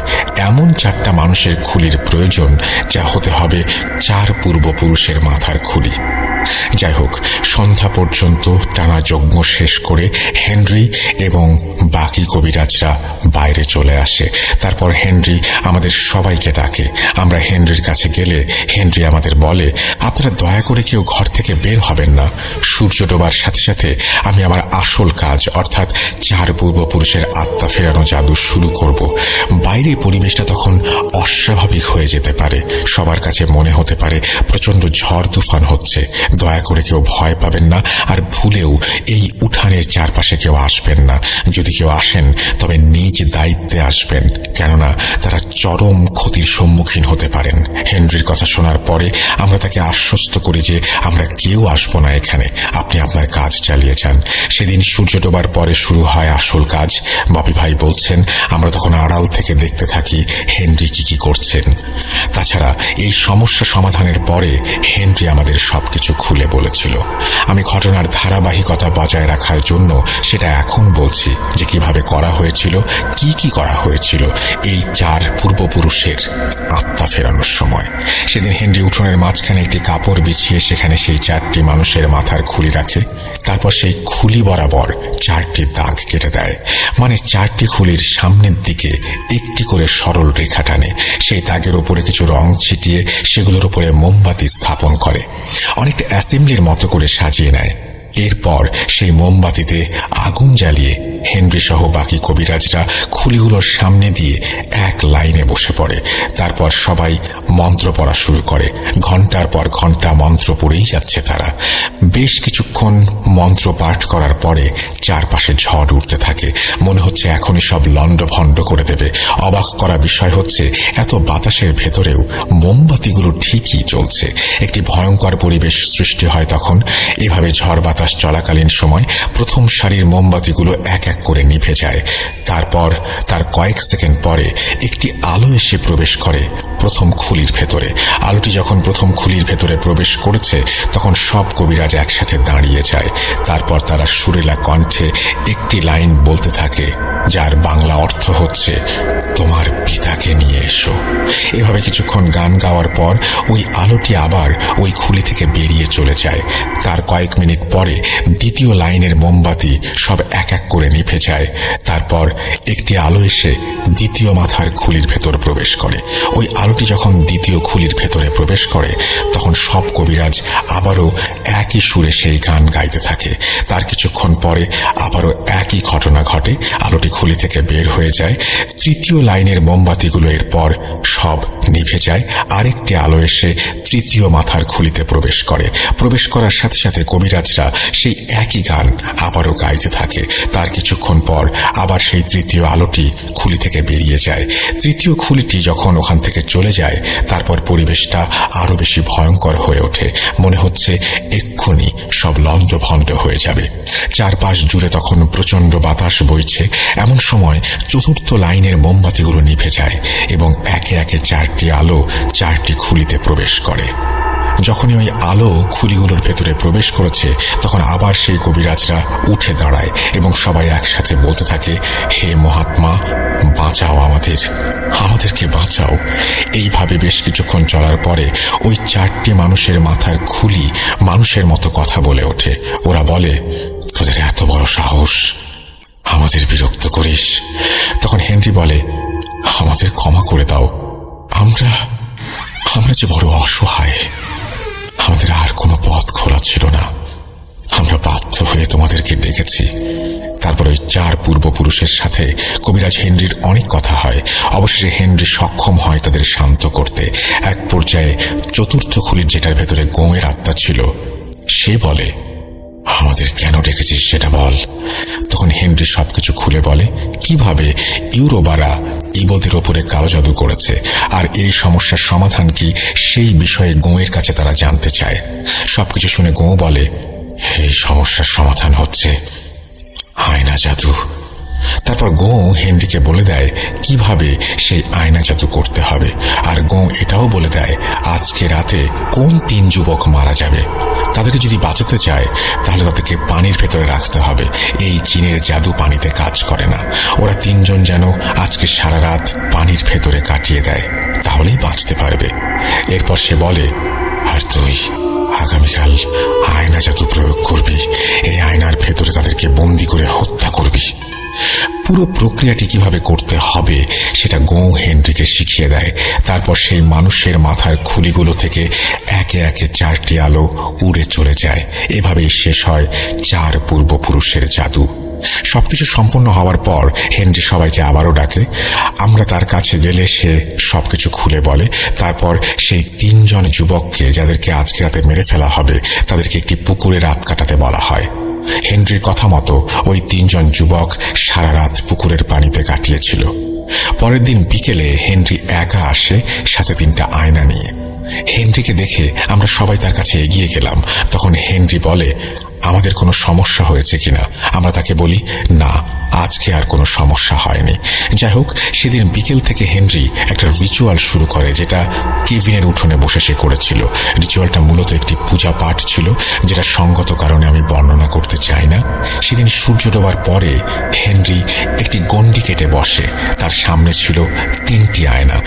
এমন 4টা মানুষের খুলির প্রয়োজন, যা হতে হবে 4 পূর্বপুরুষের মাথার খুলি। যাই হোক, সন্ধ্যা পর্যন্ত টানা যজ্ঞ শেষ করে হেনরি এবং বাকি কবিরাজরা বাইরে চলে আসে। তারপর হেনরি আমাদের সবাইকে ডাকে। আমরা হেনরির কাছে গেলে হেনরি আমাদের বলে, আপনারা দয়া করে কেউ ঘর থেকে বের হবেন না। সূর্য ডোবার সাথে সাথে আমি আমার আসল কাজ অর্থাৎ 4 পূর্বপুরুষের আত্মা ফেরানো জাদু শুরু করব। বাইরে পরিবেশটা তখন অস্বাভাবিক হয়ে যেতে পারে। সবার কাছে মনে হতে পারে প্রচন্ড ঝড় তুফান হচ্ছে। দয়া করে কেউ ভয় পাবেন না, আর ভুলেও এই উঠানের চারপাশে কেউ আসবেন না। যদি কেউ আসেন তবে নিজ দায়িত্বে আসবেন, কেননা তারা চরম ক্ষতির সম্মুখীন হতে পারেন। হেনরির কথা শোনার পরে আমরা তাকে আশ্বস্ত করি যে আমরা কেউ আসবো না এখানে, আপনি আপনার কাজ চালিয়ে যান। সেদিন সূর্য ডোবার পরে শুরু হয় আসল কাজ। ববি ভাই বলছেন আমরা তখন আড়াল থেকে দেখতে থাকি হেনরি কি করছেন। তাছাড়া এই সমস্যা সমাধানের পরে হেনরি আমাদের সবকিছু খুলে বলেছিল। আমি ঘটনার ধারাবাহিকতা বজায় রাখার জন্য সেটা এখন বলছি যে কিভাবে করা হয়েছিল, কি করা হয়েছিল এই 4 পূর্বপুরুষের আত্মা ফেরানোর সময়। সেদিন হেনরি উঠোনের মাঝখানে একটি কাপড় বিছিয়ে সেখানে সেই 4টি মানুষের মাথার খুলি রাখে। তারপর সেই খুলি বরাবর 4টি দাগ কেটে দেয়, মানে 4টি খুলির সামনের দিকে একটি করে সরল রেখা টানে। সেই দাগের উপরে কিছু রং ছিটিয়ে সেগুলোর উপরে মোমবাতি স্থাপন করে, অনেকটা অ্যাসেম্বলির মতো করে সাজিয়ে নেয়। এরপর সেই মোমবাতিতে আগুন জ্বালিয়ে হেনরি সহ বাকি কবিরাজরা খুলিগুলোর সামনে দিয়ে এক লাইনে বসে পড়ে। তারপর সবাই মন্ত্র পড়া শুরু করে। ঘন্টার পর ঘন্টা মন্ত্র পড়েই যাচ্ছে তারা। বেশ কিছুক্ষণ মন্ত্র পাঠ করার পরে চারপাশে ঝড় উঠতে থাকে। মনে হচ্ছে এখনই সব লণ্ডভণ্ড করে দেবে। অবাক করা বিষয় হচ্ছে এত বাতাসের ভেতরেও মোমবাতিগুলো ঠিকই জ্বলছে। একটি ভয়ঙ্কর পরিবেশ সৃষ্টি হয় তখন। এভাবে ঝড় বাতাস চলাকালীন সময় প্রথম সারির মোমবাতিগুলো এক এক করে নিভে যায়। তারপর তার কয়েক সেকেন্ড পরে একটি আলো এসে প্রবেশ করে প্রথম খুলির ভেতরে। আলোটি যখন প্রথম খুলির ভেতরে প্রবেশ করেছে তখন সব কবিরাজ একসাথে দাঁড়িয়ে যায়। তারপর তারা সুরেলা কণ্ঠে একটি লাইন বলতে থাকে, যার বাংলা অর্থ হচ্ছে তোমার পিতাকে নিয়ে এসো। এভাবে কিছুক্ষণ গান গাওয়ার পর ওই আলোটি আবার ওই খুলি থেকে বেরিয়ে চলে যায়। তার কয়েক মিনিট পরে দ্বিতীয় লাইনের মোমবাতি সব এক এক করে নিভে যায়। তারপর একটি আলো এসে দ্বিতীয় মাথার খুলির ভেতর প্রবেশ করে। ওই আলোটি যখন দ্বিতীয় খুলির ভেতরে প্রবেশ করে তখন সব কবিরাজ আবারও একই সুরে সেই গান গাইতে থাকে। তার কিছুক্ষণ পরে আবারও একই ঘটনা ঘটে। আলোটি খুলি থেকে বের হয়ে যায়। তৃতীয় লাইনের মোমবাতিগুলো এরপর সব নিভে যায়। আরেকটি আলো এসে তৃতীয় মাথার খুলিতে প্রবেশ করে। প্রবেশ করার সাথে সাথে কবিরাজরা সেই একই গান আবারও গাইতে থাকে। তার কিছুক্ষণ পর আবার সেই তৃতীয় আলোটি খুলি থেকে বেরিয়ে যায়। তৃতীয় খুলিটি যখন ওখান থেকে চলে যায় তারপর পরিবেশটা আরো বেশি ভয়ঙ্কর হয়ে ওঠে। মনে হচ্ছে এক্ষুনি সব লণ্ডভণ্ড হয়ে যাবে। চারপাশ জুড়ে তখন প্রচন্ড বাতাস বইছে। এমন সময় চতুর্থ লাইনের মোমবাতিগুলো নিভে যায় এবং একে একে 4টি আলো 4টি খুলিতে প্রবেশ করে। যখনই ওই আলো খুলিগুলোর ভেতরে প্রবেশ করেছে তখন আবার সেই কবিরাজরা উঠে দাঁড়ায় এবং সবাই একসাথে বলতে থাকে, হে মহাত্মা, বাঁচাও আমাদেরকে বাঁচাও। এইভাবে বেশ কিছুক্ষণ চলার পরে ওই 4টি মানুষের মাথার খুলি মানুষের মতো কথা বলে ওঠে। ওরা বলে, তোদের এত বড় সাহস, আমাদের বিরক্ত করিস। তখন হেনরি বলে, আমাদের ক্ষমা করে দাও, আমরা যে বড় অসহায়, আমাদের আর কোনো পথ খোলা ছিল না, আমরা বাধ্য হয়ে তোমাদেরকে ডেকেছি। তারপর ওই 4 পূর্বপুরুষের সাথে কবিরাজ হেনরির অনেক কথা হয়। অবশেষে হেনরি সক্ষম হয় তাদের শান্ত করতে। এক পর্যায়ে চতুর্থ খুলির যেটার ভেতরে গোঁয়ের আত্মা ছিল সে বলে, আমাদের কেন ডেকেছিস সেটা বল। তখন হেনরি সবকিছু খুলে বলে কিভাবে ইউরোবারা ইবোদের ওপরে কালো জাদু করেছে আর এই সমস্যার সমাধান কি সেই বিষয়ে গোঁয়ের কাছে তারা জানতে চায়। সবকিছু শুনে গোঁ বলে, এই সমস্যার সমাধান হচ্ছে আয়না জাদু। তারপর গো হেনরিকে বলে দেয় কিভাবে সেই আয়না জাদু করতে হবে, আর গো এটাও বলে দেয় আজকে রাতে কোন 3 যুবক মারা যাবে। তাদেরকে যদি বাঁচাতে চায় তাহলে তাদেরকে পানির ভেতরে রাখতে হবে। এই জিনের জাদু পানিতে কাজ করে না। ওরা 3 জন যেন আজকে সারা রাত পানির ভেতরে কাটিয়ে দেয়, তাহলেই বাঁচতে পারবে। এরপর সে বলে, আর তুই আগামীকাল আয়না জাদু প্রয়োগ করবি। এই আয়নার ভেতরে তাদেরকে বন্দি করে হত্যা করবি। পুরো প্রক্রিয়াটি কিভাবে করতে হবে সেটা গো হেনরিকে শিখিয়ে দেয়। তারপর সেই মানুষের মাথার খুলিগুলো থেকে একে একে 4টি আলো উড়ে চলে যায়। এভাবেই শেষ হয় 4 পূর্বপুরুষের জাদু। সবকিছু সম্পন্ন হওয়ার পর হেনরি সবাইকে আবারও ডাকে। আমরা তার কাছে গেলে সে সবকিছু খুলে বলে। তারপর সেই 3 জন যুবককে, যাদেরকে আজকে রাতে মেরে ফেলা হবে, তাদেরকে একটি পুকুরে রাত কাটাতে বলা হয়। হেনরির কথা মতো ওই 3 জন যুবক সারা রাত পুকুরের পানিতে কাটিয়েছিল। পরের দিন বিকেলে হেনরি একা আসে, সাথে 3টা আয়না নিয়ে। হেনরিকে দেখে আমরা সবাই তার কাছে এগিয়ে গেলাম। তখন হেনরি বলে, আমাদের কোনো সমস্যা হয়েছে কিনা? আমরা তাকে বলি, না, আজকে আর কোনো সমস্যা হয়নি। যাই হোক, সেদিন বিকেল থেকে হেনরি একটা রিচুয়াল শুরু করে, যেটা কেভিনের উঠোনে বসে সে করেছিল। রিচুয়ালটা মূলত একটি পূজা পাঠ ছিল, যেটা সঙ্গত কারণে আমি বর্ণনা করতে চাই না। সেদিন সূর্য ডোবার পরে হেনরি একটি গণ্ডি কেটে বসে। তার সামনে ছিল 3টি আয়না।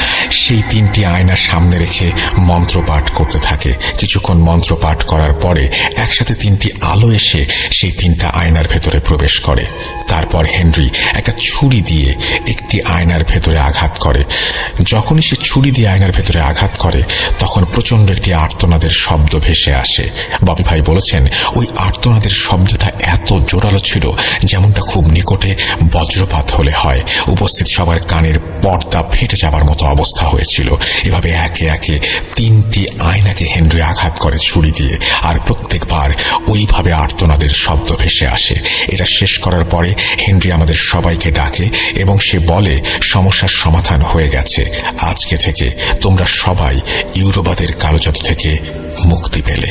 সেই 3টি আয়না সামনে রেখে মন্ত্র পাঠ করতে থাকে। কিছুক্ষণ মন্ত্র পাঠ করার পরে একসাথে 3টি আলো এসে সেই 3টা আয়নার ভেতরে প্রবেশ করে। তারপর হেনরি একটা ছুরি দিয়ে একটি আয়নার ভেতরে আঘাত করে। যখনই সে ছুরি দিয়ে আয়নার ভেতরে আঘাত করে, তখন প্রচন্ড একটি আর্তনাদের শব্দ ভেসে আসে। ববি ভাই বলেছেন, ওই আর্তনাদের শব্দটা এত জোরালো ছিল, যেমনটা খুব নিকটে বজ্রপাত হলে হয়। উপস্থিত সবার কানের পর্দা ফেটে যাবার মতো অবস্থা হয়েছিল। এভাবে একে একে 3টি আয়নাকে হেনরি আঘাত করে ছুরি দিয়ে, আর প্রত্যেকবার ওইভাবে আর্তনাদের শব্দ ভেসে আসে। এটা শেষ করার পরে হেনরি আমাদের সবাইকে ডাকে এবং সে বলে, সমস্যার সমাধান হয়ে গেছে। আজকে থেকে তোমরা সবাই ইউরোবাদের কালো জাদু থেকে মুক্তি পেলে।